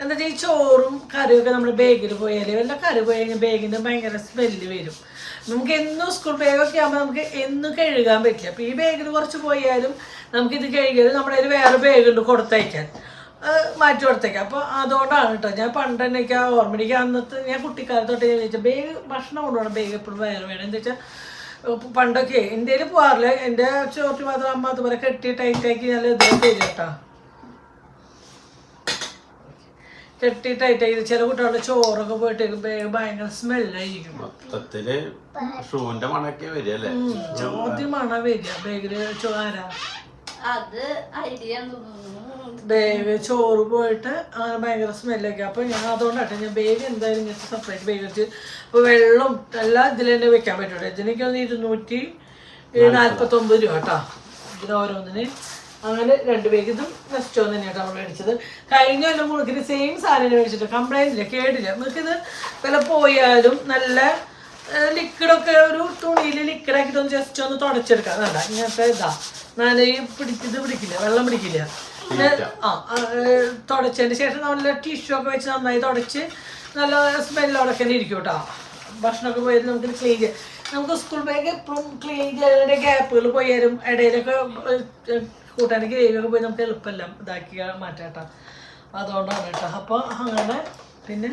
എന്താ വെച്ചാൽ ഈ ചോറും കറിയൊക്കെ നമ്മൾ ബേഗിൽ പോയാൽ വല്ല കറി പോയി കഴിഞ്ഞാൽ ബേഗിൻ്റെ ഭയങ്കര സ്മെല്ല് വരും. നമുക്ക് എന്നും സ്കൂൾ ബാഗൊക്കെ ആകുമ്പോൾ നമുക്ക് എന്നും കഴുകാൻ പറ്റില്ല. അപ്പോൾ ഈ ബാഗിൽ കുറച്ച് പോയാലും നമുക്കിത് കഴുകിയാലും നമ്മുടെ കയ്യിൽ വേറെ ബാഗുണ്ട് കൊടുത്തയക്കാൻ, മാറ്റി കൊടുത്തേക്കാം. അപ്പോൾ അതുകൊണ്ടാണ് കേട്ടോ ഞാൻ പണ്ട് തന്നെ എനിക്ക് ഓർമ്മയ്ക്ക് അന്നത്തെ ഞാൻ കുട്ടിക്കാലത്തോട്ട് ഞാൻ ചോദിച്ചാൽ ബേഗ് ഭക്ഷണം കൊണ്ടുപോകണം, ബേഗ് എപ്പോഴും വേറെ വേണം. എന്താ വെച്ചാൽ പണ്ടൊക്കെ ഇന്ത്യയിൽ പോകാറില്ല, എൻ്റെ ചോട്ടി മാത്രം അമ്മ അതുപോലെ കെട്ടി ടൈറ്റാക്കി നല്ല ഇതും തരും കേട്ടോ. കെട്ടി ടൈറ്റാക്കി ചില കുട്ടികളുടെ ചോറൊക്കെ പോയിട്ട് ബേഗ് ഭയങ്കര സ്മെല്ലായിരിക്കും. ചോദ്യം മണം വരിക ബേഗില് ചോരാ ബേഗ് ചോറ് പോയിട്ട് അങ്ങനെ ഭയങ്കര സ്മെല്ലൊക്കെ. അപ്പോൾ ഞാൻ അതുകൊണ്ടാട്ടെ ഞാൻ ബേഗ് എന്തായാലും ഇങ്ങനത്തെ സെപ്പറേറ്റ് ബേഗ് വെച്ച് ഇപ്പോൾ വെള്ളം എല്ലാം ഇതിൽ തന്നെ വെക്കാൻ പറ്റുള്ളൂ. ഇതിനൊക്കെ 249 രൂപ കേട്ടോ ഇതിന് ഓരോന്നിന്. അങ്ങനെ 2 ബേഗ് ഇതും നെസ്റ്റോ തന്നെയാട്ടോ നമ്മൾ മേടിച്ചത്. കഴിഞ്ഞ കൊല്ലം മുഴുക്കിന് സെയിം സാധനം മേടിച്ചിട്ട് കംപ്ലൈൻറ്റ് ഇല്ല, കേടില്ല. നമുക്കിത് വില പോയാലും നല്ല ലിക്വിഡൊക്കെ ഒരു തുണിയിൽ ലിക്വിഡാക്കിയിട്ട് ഒന്ന് ജസ്റ്റ് ഒന്ന് തുടച്ചെടുക്കാം. വേണ്ട ഇങ്ങനത്തെ ഇതാ നനയും ഇത് പിടിക്കില്ല, വെള്ളം പിടിക്കില്ല. തുടച്ചതിന് ശേഷം നല്ല ടിഷ്യൂ ഒക്കെ വെച്ച് നന്നായി തുടച്ച് നല്ല സ്മെല്ലോടൊക്കെ തന്നെ ഇരിക്കും കേട്ടോ. ഭക്ഷണമൊക്കെ പോയാലും നമുക്ക് ക്ലീൻ ചെയ്യാം. നമുക്ക് സ്കൂൾ ബാഗ് എപ്പോഴും ക്ലീൻ ചെയ്യാനുള്ള ഗ്യാപ്പുകൾ പോയാലും ഇടയിലൊക്കെ കൂട്ടാൻ്റെ ഗ്രേവിയൊക്കെ പോയി നമുക്ക് എളുപ്പമല്ല ഇതാക്കി മാറ്റാം കേട്ടോ. അതുകൊണ്ടാണ് കേട്ടോ. അപ്പോൾ അങ്ങനെ പിന്നെ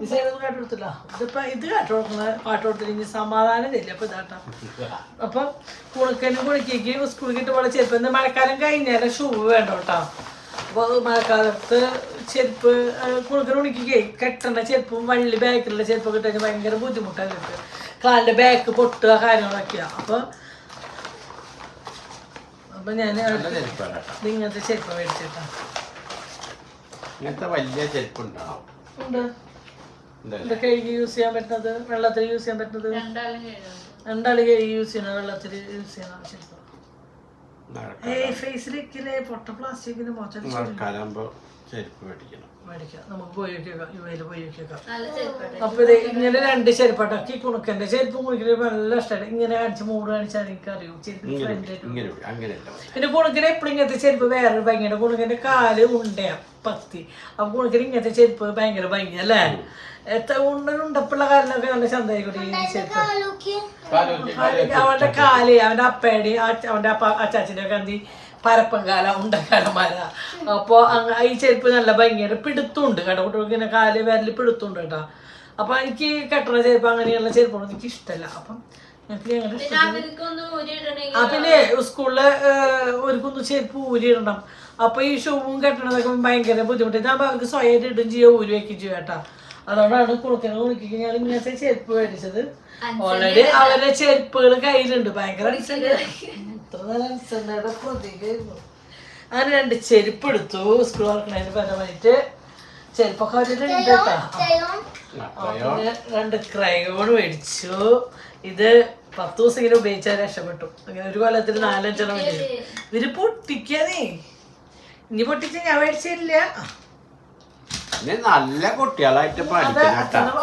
ഈ സൈഡൊന്നും കാട്ട് കൊടുത്തില്ല. ഇതിപ്പോൾ ഇത് കാട്ട് കൊടുത്തില്ല ഇനി സമാധാനം തരില്ല. അപ്പോൾ ഇതാട്ടോ. അപ്പം കുണിക്കേക്ക് സ്കൂളിൽ കിട്ടും പോലെ ചെരുപ്പ് എന്താ മഴക്കാലം കഴിഞ്ഞാലും ഷൂ വേണ്ട കേട്ടോ. അപ്പോൾ മഴക്കാലത്ത് ചെരുപ്പ് കുണിക്കേക്ക് കെട്ടേണ്ട ചെരുപ്പും വള്ളി ബാക്കിലുള്ള ചെരുപ്പൊക്കെ ഇട്ട് കഴിഞ്ഞാൽ ഭയങ്കര ബുദ്ധിമുട്ടാണ്. കിട്ടുക കാലിൻ്റെ ബാക്ക് പൊട്ടുക കാര്യങ്ങളൊക്കെയാണ്. അപ്പോൾ അപ്പൊ ഞാൻ ഇങ്ങനത്തെ ചെരുപ്പ് മേടിച്ചേട്ടാ. ഇങ്ങനത്തെ വലിയ ചെരുപ്പുണ്ടാവും. കഴുകി യൂസ് ചെയ്യാൻ പറ്റുന്നത്, വെള്ളത്തിൽ യൂസ് ചെയ്യാൻ പറ്റുന്നത്, രണ്ടാള് കഴുകി യൂസ് ചെയ്യണം, വെള്ളത്തിൽ യൂസ് ചെയ്യണം ചെരുപ്പ്. ഫേസിലേക്കില്ലേ പൊട്ട പ്ലാസ്റ്റിക്കിന് മോശം ചെരുപ്പ് മേടിക്കണം. നമുക്ക് പോയി വെക്കാം, യുവയിൽ പോയി വെക്കാം. അപ്പൊ ഇത് ഇങ്ങനെ 2 ചെരുപ്പാട്ടാക്കി കുണുക്കന്റെ ചെരുപ്പ് കുണിക്കല് നല്ല ഇഷ്ടമാണ്. ഇങ്ങനെ കാണിച്ച് മൂട് കാണിച്ചാൽ എനിക്ക് അറിയൂ ചെരുപ്പ്. പിന്നെ കുണുക്കന് എപ്പോഴും ഇങ്ങനത്തെ ചെരുപ്പ് വേറൊരു ഭംഗിയാണ്. കുണുക്കന്റെ കാല് ഉണ്ടയാ പത്തി. അപ്പൊ കുണുക്കന് ഇങ്ങനത്തെ ചെരുപ്പ് ഭയങ്കര ഭംഗി അല്ലേ? ഉണ്ടപ്പുള്ള കാലിനൊക്കെ നല്ല ചന്തമായിക്കോട്ടെ ഈ ചെരുപ്പ്. അവന്റെ കാല് അവന്റെ അപ്പയുടെ അവന്റെ അച്ചാച്ചന്റെ ഒക്കെ എന്തി പരപ്പൻ കാലം ഉണ്ടക്കാലന്മാര. അപ്പോൾ ഈ ചെരുപ്പ് നല്ല ഭംഗിയാണ്. പിടുത്തുണ്ട് കേട്ടോ, കുട്ടികൾക്ക് ഇങ്ങനെ കാല് വിരൽ പിടുത്തുണ്ട് കേട്ടോ. അപ്പൊ എനിക്ക് കെട്ടണ ചെരുപ്പ് അങ്ങനെയുള്ള ചെരുപ്പൊന്നും എനിക്ക് ഇഷ്ടമല്ല. അപ്പം ഞങ്ങൾക്ക് ഞങ്ങളുടെ പിന്നെ സ്കൂളില് ഒരുക്കൊന്ന് ചെരുപ്പ് ഊരിയിടണം. അപ്പൊ ഈ ഷൂവും കെട്ടണതൊക്കെ ഭയങ്കര ബുദ്ധിമുട്ട്. ഇതാകുമ്പോൾ അവർക്ക് സ്വയം ഇടും ചെയ്യുക, ഊരി വയ്ക്കുകയും ചെയ്യും കേട്ടോ. അതുകൊണ്ടാണ് കുളിക്കി ഞാൻ ഇങ്ങനത്തെ ചെരുപ്പ് മേടിച്ചത്. ഓൾറെഡി അവരുടെ ചെരുപ്പുകൾ കയ്യിലുണ്ട്. ഭയങ്കര അങ്ങനെ 2 ചെരുപ്പ് എടുത്തു സ്കൂൾ തുറക്കണതിന് പരമായിട്ട്. ചെരുപ്പൊക്കെ അവരുടെ ഉണ്ട് കേട്ടോ. പിന്നെ 2 ക്രയോൺ മേടിച്ചു. ഇത് 10 ദിവസം ഇങ്ങനെ ഉപയോഗിച്ചാൽ രക്ഷപ്പെട്ടു. അങ്ങനെ ഒരു കൊല്ലത്തിൽ 4-5 മേടിച്ചു. ഇതിന് പൊട്ടിക്കാനേ, ഇനി പൊട്ടിച്ച ഞാൻ മേടിച്ചില്ല. നല്ല കുട്ടികളായിട്ട് പഠിക്കണം.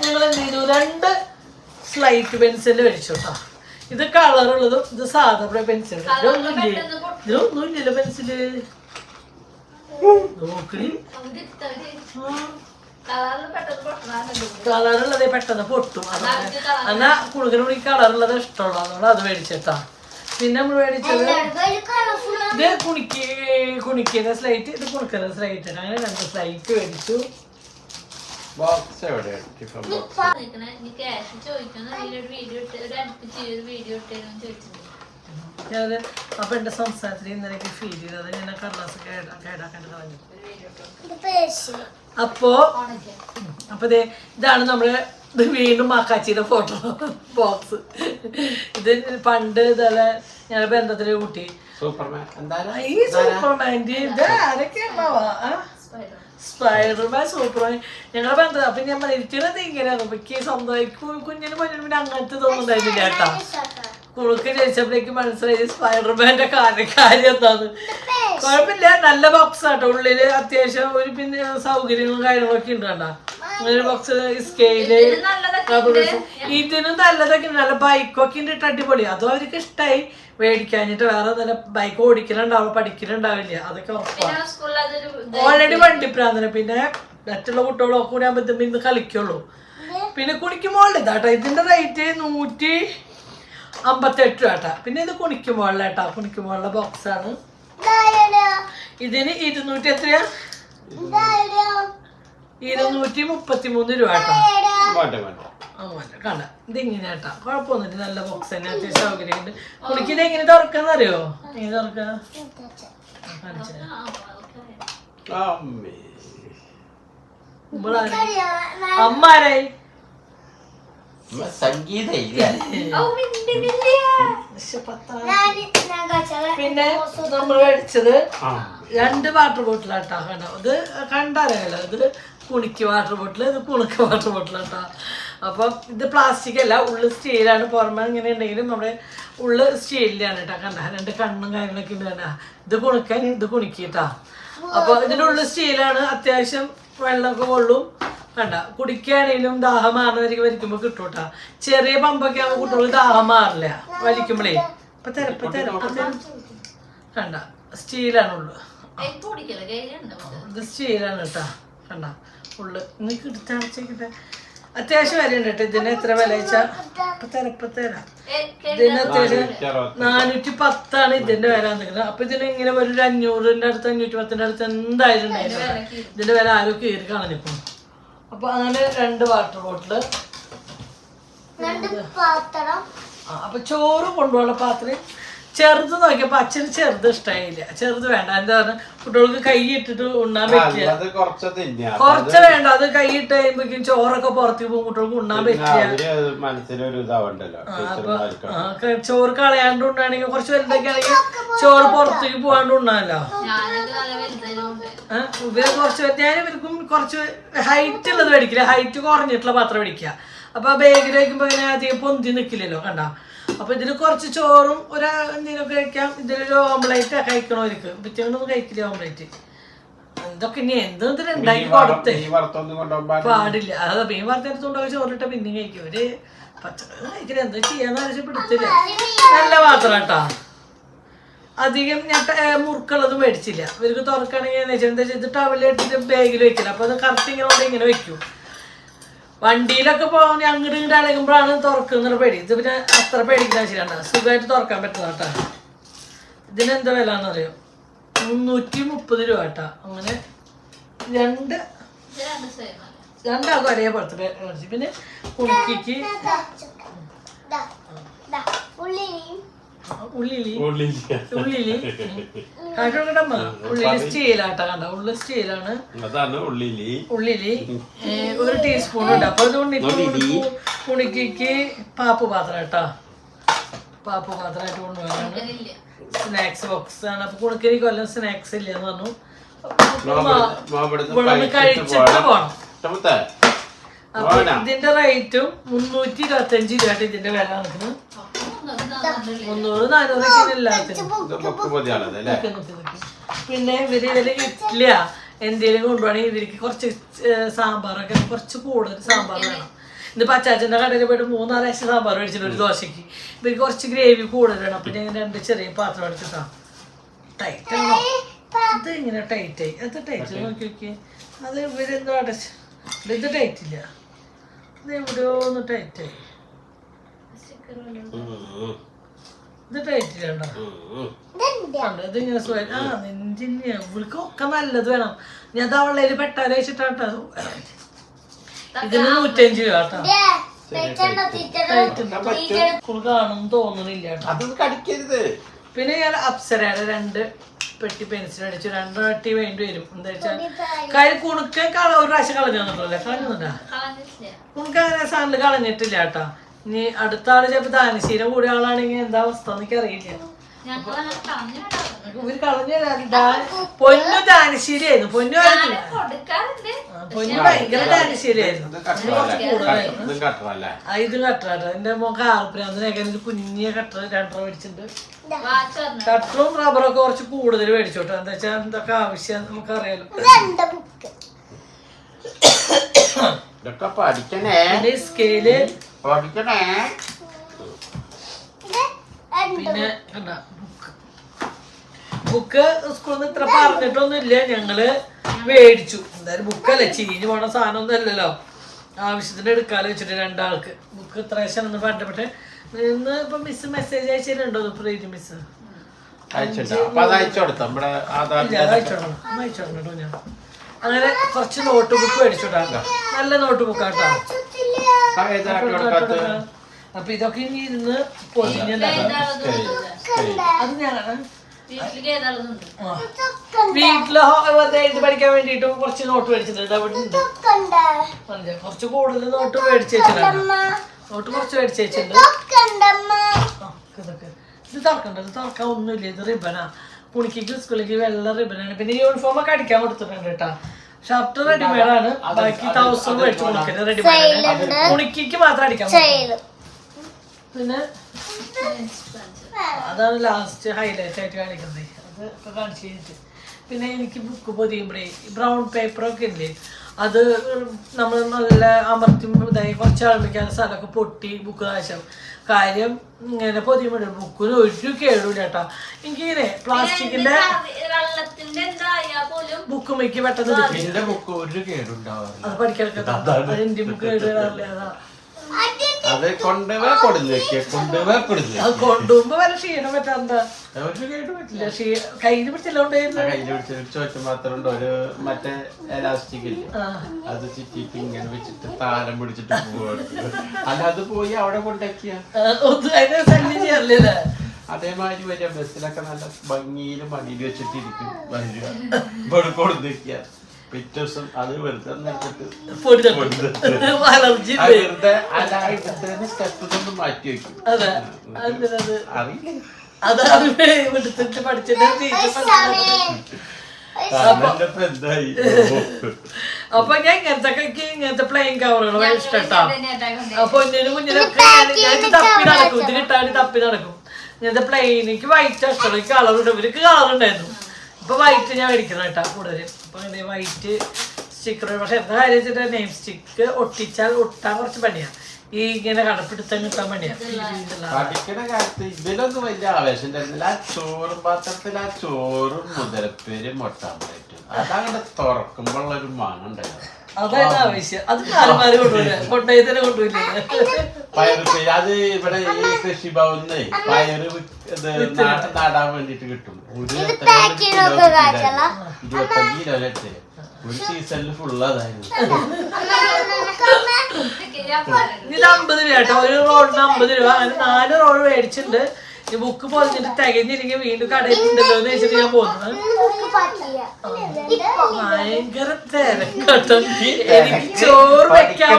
ഞങ്ങൾ എന്ത് ചെയ്തു, 2 സ്ലൈറ്റ് പെൻസിൽ മേടിച്ചു കേട്ടോ. ഇത് കളറുള്ളതും ഇത് സാധാ പെൻസിൽ. ഇതൊന്നുമില്ലല്ലോ പെൻസില്. നോക്കി കളറുള്ളതേ പെട്ടെന്ന് പൊട്ടും. എന്നാ കുളുകനോട് ഈ കളറുള്ളത് ഇഷ്ടമുള്ളൂ, അതുകൊണ്ട് അത് മേടിച്ചേട്ടാ. പിന്നെ നമ്മൾ മേടിച്ചത് ഇത് കുണിക്കുന്ന സ്ലൈറ്റ്, ഇത് കുണിക്കുന്ന സ്ലൈറ്റ്. അങ്ങനെ 2 സ്ലൈറ്റ് മേടിച്ചു. ഞാനത് അപ്പൊ എന്റെ സംസാരത്തിൽ ഇന്നലേക്ക് ഫീൽ ചെയ്തത് ഞാൻ കടലാസ് കേടാക്കേണ്ടത് പറഞ്ഞു. അപ്പോ ഇതാണ് നമ്മള് വീണ്ടും മാക്കാച്ചിയുടെ ഫോട്ടോ ബോക്സ്. ഇത് പണ്ട് ഇതല്ലേ ഞങ്ങളുടെ ബന്ധത്തിലെ കുട്ടി ഈ സൂപ്പർമാൻ്റെ ഇത് ആരൊക്കെ ഉണ്ടാവാ, സ്പൈഡർമാൻ, സൂപ്പർമാൻ ഞങ്ങളുടെ ബന്ധം. അപ്പൊ ഞാൻ മരിച്ചത് ഇങ്ങനെയാണ്. എനിക്ക് സ്വന്തമായി കുഞ്ഞിന് മുന്നിൽ പിന്നെ അങ്ങനത്തെ തോന്നുന്നുണ്ടായിരുന്നില്ല കേട്ടാ. കുളുക്ക് ജനിച്ചപ്പോഴേക്ക് മനസ്സിലായി സ്പൈഡർമാന്റെ കാര്യം എന്താന്ന്. കുഴപ്പമില്ല, നല്ല ബോക്സ് ആട്ടോ. ഉള്ളില് അത്യാവശ്യം ഒരു പിന്നെ സൗകര്യങ്ങളും കാര്യങ്ങളൊക്കെ ഉണ്ട് കണ്ടാ. അങ്ങനെ ബോക്സ് സ്കെയില് ഇതിനും നല്ലതൊക്കെ നല്ല ബൈക്കൊക്കെ ഉണ്ട്, അടിപൊളി. അതും അവർക്ക് ഇഷ്ടമായി മേടിക്കാഞ്ഞിട്ട്. വേറെ നല്ല ബൈക്ക് ഓടിക്കലുണ്ടാവും, പഠിക്കലുണ്ടാവില്ല, അതൊക്കെ ഉറപ്പാണ്. ഓൾറെഡി വണ്ടിപ്രാന്തനം. പിന്നെ മറ്റുള്ള കുട്ടികളൊക്കെ കൂടി ആകുമ്പോൾ ഇന്ന് കളിക്കുള്ളൂ. പിന്നെ കുണിക്കുമ്പോഴുണ്ട് ഇതാട്ടോ. ഇതിന്റെ റേറ്റ് 158 രൂപ. പിന്നെ ഇത് കുണിക്കുമ്പോഴേട്ടാ, കുണിക്കുമ്പോഴുള്ള ബോക്സ് ആണ്. ഇതിന് 200 എത്രയാ, 233 രൂപ കേട്ടോ. കണ്ട ഇതിങ്ങനെ കേട്ടാ, കുഴപ്പമൊന്നുമില്ല, നല്ല ബോക്സ് തന്നെ, അത്യാവശ്യം സൗകര്യമുണ്ട്. കുണിക്കിത് എങ്ങനെ തുറക്കാന്നറിയോ? എങ്ങനെ തുറക്ക അമ്മാരായി പിന്നെ നമ്മൾ മേടിച്ചത് 2 വാട്ടർ ബോട്ടിലാട്ടാ. കണ്ടോ, ഇത് കണ്ടറിയാലോ, ഇത് കുണിക്ക് വാട്ടർ ബോട്ടിൽ, ഇത് കുണുക്ക് വാട്ടർ ബോട്ടിലാട്ടാ. അപ്പം ഇത് പ്ലാസ്റ്റിക് അല്ല, ഉള്ളു സ്റ്റീലാണ്. പുറമെ ഇങ്ങനെ ഉണ്ടെങ്കിലും നമ്മുടെ ഉള്ളു സ്റ്റീലിലാണ് കേട്ടാ. കണ്ട 2 കണ്ണും കാര്യങ്ങളൊക്കെ ഉണ്ട് കണ്ടാ. ഇത് കുണുക്കൻ, ഇത് കുണിക്കിട്ടാ. അപ്പൊ ഇതിൻ്റെ ഉള്ളു സ്റ്റീലാണ്. അത്യാവശ്യം വെള്ളമൊക്കെ കൊള്ളും. കണ്ട കുടിക്കാണെങ്കിലും ദാഹം മാറുന്നവർക്ക് വലിക്കുമ്പോ കിട്ടൂട്ടാ. ചെറിയ പമ്പൊക്കെ ആകുമ്പോൾ കുട്ടികൾ ദാഹം മാറില്ല വലിക്കുമ്പോഴേ. ഇപ്പൊ കണ്ട സ്റ്റീലാണുള്ളു. ഇത് സ്റ്റീലാണ് കേട്ടാ. കണ്ട ഉള്ളു ഇന്ന് കിടത്തടച്ചേക്കിട്ടെ. അത്യാവശ്യം വില ഉണ്ട് കേട്ടോ. ഇതിന് എത്ര വില വെച്ചാ തരാം. ഇതിന് അത്യാവശ്യം 410 ഇതിന്റെ വില എന്തെങ്കിലും. അപ്പൊ ഇതിന് ഇങ്ങനെ ഒരു 500ന്റെ അടുത്ത് 510ന്റെ അടുത്ത് എന്തായാലും ഉണ്ടായിരുന്നു. ഇതിന്റെ വില ആരും കീറി കളഞ്ഞിപ്പോ. അപ്പൊ അങ്ങനെ 2 വാട്ടർ ബോട്ടില്. അപ്പൊ ചോറ് കൊണ്ടുപോകാനുള്ള പാത്രം, ചെറുത് നോക്കിയപ്പോ അച്ഛന് ചെറുത് ഇഷ്ടമായില്ല. ചെറുത് വേണ്ട. എന്താ പറഞ്ഞ കുട്ടികൾക്ക് കൈ ഇട്ടിട്ട് ഉണ്ണാൻ പറ്റില്ല. കുറച്ച് വേണ്ട. അത് കൈ ഇട്ട് കഴിയുമ്പോഴേക്കും ചോറൊക്കെ പുറത്തേക്ക് പോകും. കുട്ടികൾക്ക് ഉണ്ണാൻ പറ്റില്ല. അപ്പൊ ചോറ് കളയാണ്ട് ഉണ്ണാണെങ്കിൽ കുറച്ച് വലുതൊക്കെ ആണെങ്കിൽ ചോറ് പുറത്തേക്ക് പോകാണ്ട് ഉണ്ണാനല്ലോ. ഇവരെ കുറച്ച് ഞാൻ ഇവർക്കും കുറച്ച് ഹൈറ്റ് ഉള്ളത് മേടിക്കില്ല. ഹൈറ്റ് കുറഞ്ഞിട്ടുള്ള പാത്രം മേടിക്കുക. അപ്പൊ ബാഗിൽ വയ്ക്കുമ്പോ ഇങ്ങനെ അധികം പൊന്തി നിൽക്കില്ലല്ലോ. കണ്ട. അപ്പൊ ഇതിന് കുറച്ച് ചോറും എന്തെങ്കിലുമൊക്കെ കഴിക്കാം. ഇതിലൊരു ഓംലേറ്റ് കഴിക്കണവർക്ക്. പിറ്റേന്നൊന്നും കഴിക്കില്ല ഓംലേറ്റ്. ഇതൊക്കെ ഇനി എന്തെങ്കിലും ഉണ്ടാക്കി കൊടുത്തേ പാടില്ല. അത് മീൻ വറുത്തെടുത്തുകൊണ്ടൊക്കെ ചോറിട്ട പിന്നെയും കഴിക്കും. ഇവര് പച്ചക്കറി കഴിക്കില്ല. എന്താ ചെയ്യാന്ന് ആവശ്യപ്പെടുത്തില്ല. നല്ല പാത്രം കേട്ടാ. അധികം ഞാൻ മുറുക്കുള്ളത് മേടിച്ചില്ല. ഇവർക്ക് തുറക്കുകയാണെങ്കിൽ എന്താ വെച്ചാൽ ടവലെടുത്തിട്ട് ബാഗിൽ വെക്കില്ല. അപ്പൊ അത് കറക്റ്റ് ഇങ്ങനെ വെക്കും. വണ്ടിയിലൊക്കെ പോകാൻ അങ്ങോട്ട് ഇങ്ങോട്ട് അടങ്ങുമ്പോഴാണ് തുറക്കുന്ന പേടി. ഇത് പിന്നെ അത്ര പേടിക്കുന്ന ശരിയാണ്. സുഖമായിട്ട് തുറക്കാൻ പറ്റുന്ന കേട്ടാ. ഇതിനെന്താ വില എന്നറിയോ? 330 രൂപ കേട്ടാ. അങ്ങനെ രണ്ടാൾക്കും ഒരേ പോലത്തെ മേടിച്ചു. പിന്നെ കുടുക്കിക്ക് ഉള്ളില് സ്റ്റീലാട്ടാ. കണ്ട ഉള്ളി സ്റ്റീലാണ്. ഉള്ളില് 1 ടീസ്പൂൺ ഉണ്ട്. അപ്പൊ കുണിക്ക് പാപ്പ് പാത്രം കേട്ടാ. പാപ്പ് പാത്രമായിട്ട് കൊണ്ടുപോകാനാണ്. സ്നാക്സ് ബോക്സ് ആണ്. അപ്പൊ കുണിക്ക് കൊല്ലം സ്നാക്സ് ഇല്ലെന്ന് പറഞ്ഞു. കഴിച്ചിട്ട് പോണം. അപ്പൊ ഇതിന്റെ റേറ്റും 325 രൂപ. ഇതിന്റെ വില നടക്കുന്നത് 300-400 എല്ലാത്തിനും. പിന്നെ ഇവര് ഇഡ്ഡലിയ എന്തേലും കൊണ്ടുപോകണമെങ്കിൽ ഇവർക്ക് കുറച്ച് സാമ്പാറൊക്കെ കുറച്ച് കൂടുതൽ സാമ്പാർ വേണം. ഇന്ന് പച്ചാച്ചന്റെ കടയിൽ പോയിട്ട് 3-6 സാമ്പാർ മേടിച്ചിട്ട് ഒരു ദോശക്ക്. ഇവർക്ക് കുറച്ച് ഗ്രേവി കൂടുതൽ വേണം. അപ്പൊ ഞാൻ 2 ചെറിയ പാത്രം എടുത്തിട്ടാ. ടൈറ്റ് ആണോ? ഇത് ഇങ്ങനെ ടൈറ്റ് ആയി. അത് ടൈറ്റ് നോക്കി നോക്കിയേ. അത് ഇവരെന്തോ അടച്ച്. ഇത് ടൈറ്റ് ഇല്ല. ഇത് എവിടെയോ ഒന്ന് ടൈറ്റ് ആയി. ഇത് ടൈറ്റില്ല. ഇതിങ്ങനെ നെഞ്ചിന് ഇവൾക്ക് ഒക്കെ നല്ലത് വേണം. ഞാൻ തവളയില് പെട്ടാല് വെച്ചിട്ടാട്ടോ. ഇതിന് 150 രൂപ കേട്ടോ. കാണും തോന്നുന്നില്ല കേട്ടോ. പിന്നെ ഞാൻ അപ്സരയുടെ 2 പെട്ടി പെൻസിൽ അടിച്ചു. 2 പെട്ടി വേണ്ടി വരും. എന്താ വെച്ചാൽ കാര്യം കുണുക്ക ഒരു പ്രാവശ്യം കളഞ്ഞു തന്നിട്ടുള്ളേ. കളഞ്ഞൊന്നുമില്ല. കുണുക്ക അങ്ങനെ സാധനം കളഞ്ഞിട്ടില്ല കേട്ടാ. ഇനി അടുത്ത ആള് ചിലപ്പോ ദാനശീലം കൂടിയ ആളാണെങ്കിൽ എന്താ അവസ്ഥ എനിക്ക് അറിയില്ല. ഇവര് കളഞ്ഞു. പൊന്നു ദാനശീലായിരുന്നു. പൊന്നു ഭയങ്കര ദാനശീലായിരുന്നു. ഇത് കട്ടറാട്ടോ. എന്റെ മോക്ക് ആർപ്പിനൊക്കെ കുഞ്ഞിയ കട്ടർ 2 മേടിച്ചിട്ടുണ്ട്. കട്ടറും റബ്ബറും ഒക്കെ കുറച്ച് കൂടുതൽ മേടിച്ചോട്ടോ. എന്താ വെച്ചാൽ എന്തൊക്കെ ആവശ്യം നമുക്കറിയാലോ. പിന്നെ സ്കെയില് പിന്നെ ബുക്ക് സ്കൂളിൽ നിന്ന് ഇത്ര പറഞ്ഞിട്ടൊന്നുമില്ല. ഞങ്ങള് മേടിച്ചു. എന്തായാലും ബുക്കല്ലേ ചീഞ്ഞ് പോണ സാധനം ഒന്നും അല്ലല്ലോ. ആവശ്യത്തിന് എടുക്കാതെ വെച്ചിട്ട് 2 ആൾക്ക് ബുക്ക് ഇത്ര എന്ന് പറഞ്ഞിട്ട് ഇന്ന് ഇപ്പൊ മിസ് മെസ്സേജ് അയച്ചിട്ടുണ്ടോ? പ്രീതി മിസ് അയച്ചോട്ടോ ഞാൻ. അങ്ങനെ കുറച്ച് നോട്ട് ബുക്ക് മേടിച്ചോട്ടാ. നല്ല നോട്ട് ബുക്കാട്ടോ. അപ്പൊ ഇതൊക്കെ ഇനി ഇരുന്ന് പൊതിഞ്ഞുണ്ടാക്കാം. അത് ഞാനാണ് വീട്ടില് എഴുതി പഠിക്കാൻ വേണ്ടിട്ടും കുറച്ച് നോട്ട് മേടിച്ചിട്ടുണ്ട്. അവിടെ ഉണ്ട് കുറച്ച് കൂടുതൽ നോട്ട് മേടിച്ച് വെച്ചിട്ടുണ്ട്. നോട്ട് കുറച്ച് മേടിച്ച് വെച്ചിട്ടുണ്ട്. ഇത് തുറക്കണ്ട. ഇത് തുറക്കാൻ ഒന്നുമില്ല. ഇത് റിബനാ. കുണിക്ക് സ്കൂളിലേക്ക് വെള്ള റിബനാണ്. പിന്നെ യൂണിഫോം ഒക്കെ അടിക്കാൻ കൊടുത്തിട്ടുണ്ട് കേട്ടാ. ഷർട്ട് റെഡിമെയ്ഡ് ആണ്. ബാക്കി 1000 മേടിച്ചു കൊടുക്കുന്നത് റെഡിമെയ്ഡ്. കുണിക്ക് മാത്രം അടിക്കാൻ. പിന്നെ അതാണ് ലാസ്റ്റ് ഹൈലൈറ്റ് ആയിട്ട് കാണിക്കുന്നത്. അത് ഇപ്പൊ കാണിച്ചു കഴിഞ്ഞിട്ട് പിന്നെ എനിക്ക് ബുക്ക് പൊതിയുമ്പോഴേ ബ്രൗൺ പേപ്പറൊക്കെ ഇല്ലേ, അത് നമ്മൾ നല്ല അമർത്തി ഇതായി കുറച്ച് ആളുമ്പിക്കാൻ സ്ഥലമൊക്കെ പൊട്ടി ബുക്ക് നാശം. കാര്യം ഇങ്ങനെ പൊതിയുമ്പോഴേ ബുക്കിന് ഒരു കേടില്ല കേട്ടാ. എനിക്കിങ്ങനെ പ്ലാസ്റ്റിക്കിന്റെ ബുക്ക് മിക്ക് പെട്ടെന്ന് അത് പഠിക്കാൻ എന്റെ ബുക്ക് കേട് വരാറില്ല. അതാ അത് കൊണ്ടുപോകുമ്പോ വല്ല ക്ഷീണം പറ്റാറുണ്ടാ. കയ്യില് ചോറ്റ മാത്രം ഉണ്ട്. ഒരു മറ്റേ എലാസ്റ്റിക് ഇല്ല, അത് ചുറ്റിട്ട് ഇങ്ങനെ വെച്ചിട്ട് താരം പിടിച്ചിട്ട് പോവാ. അല്ല അത് പോയി അവിടെ കൊണ്ടാക്കിയ ശല്യം ചെയ്യാറില്ല. അതേമാതിരി വരിക ബസ്സിലൊക്കെ നല്ല ഭംഗിയിൽ മടിയിൽ വെച്ചിട്ടിരിക്കും വരിക കൊടുക്കുക പിറ്റേ ദിവസം അത് വെറുതെ വെറുതെ അല്ലാതെ സ്റ്റെപ്പ് കൊണ്ട് മാറ്റി വെക്കും അറിയില്ല അപ്പൊ ഞാൻ ഇങ്ങനത്തെ പ്ലെയിൻ കവറുകൾ ഇഷ്ടട്ടാ. അപ്പൊ കുഞ്ഞിനൊക്കെ ഞാൻ തപ്പി നടക്കും, ഇത് കിട്ടാൻ തപ്പി നടക്കും. ഇങ്ങനത്തെ പ്ലെയിൻ എനിക്ക് വൈറ്റ് ഇഷ്ടമുള്ള കളറുണ്ട്, ഇവർക്ക് കളറുണ്ടായിരുന്നു. ഇപ്പൊ വൈറ്റ് ഞാൻ മേടിക്കണം കേട്ടാ കൂടുതൽ. അപ്പൊ അങ്ങനെ വൈറ്റ് സ്റ്റിക്കർ. പക്ഷെ എന്താ കാര്യം വെച്ചിട്ട് നെയിം സ്റ്റിക്ക് ഒട്ടിച്ചാൽ ഒട്ടാൻ കുറച്ച് പണിയാണ്. ഈ ഇങ്ങനെ കടപ്പെടുത്താൻ കിട്ടാൻ പണിയാണ്. പഠിക്കണ കാലത്ത് ഇതിലൊന്നും വലിയ ആവേശം തരുന്നില്ല. ആ ചോറും പാത്രത്തിൽ ആ ചോറും മുതലപ്പേര് മൊട്ടാമ്പറ്റും അതങ്ങനെ തുറക്കുമ്പോഴുള്ള ഒരു മണം ഉണ്ടായിരുന്നു. അതായത് ആവശ്യം. അത് കാലമാര് കൊണ്ടുപോയില്ല, കൊണ്ടുപോയി തന്നെ കൊണ്ടുപോയില്ല. പയറുപ്പേര് അത് ഇവിടെ ഈ കൃഷിഭവനിന്ന് പയറ് നടാൻ വേണ്ടിട്ട് കിട്ടും. ഒരു 25 കിലോ ലറ്റ് ഒരു സീസണിൽ ഫുള്ള് അതായിരുന്നു. ഇത് 50 രൂപ കേട്ടോ, ഒരു റോളിന് 50 രൂപ. അങ്ങനെ 4 റോള് മേടിച്ചിട്ടുണ്ട്. ഈ ബുക്ക് പൊതിഞ്ഞിട്ട് തികഞ്ഞിരിക്കും വീണ്ടും കടയിലുണ്ടല്ലോ എന്ന് വെച്ചിട്ട് ഞാൻ പോകുന്നത്. ഭയങ്കര തിരക്കട്ടോ. എനിക്ക് ചോറ് വെക്കാൻ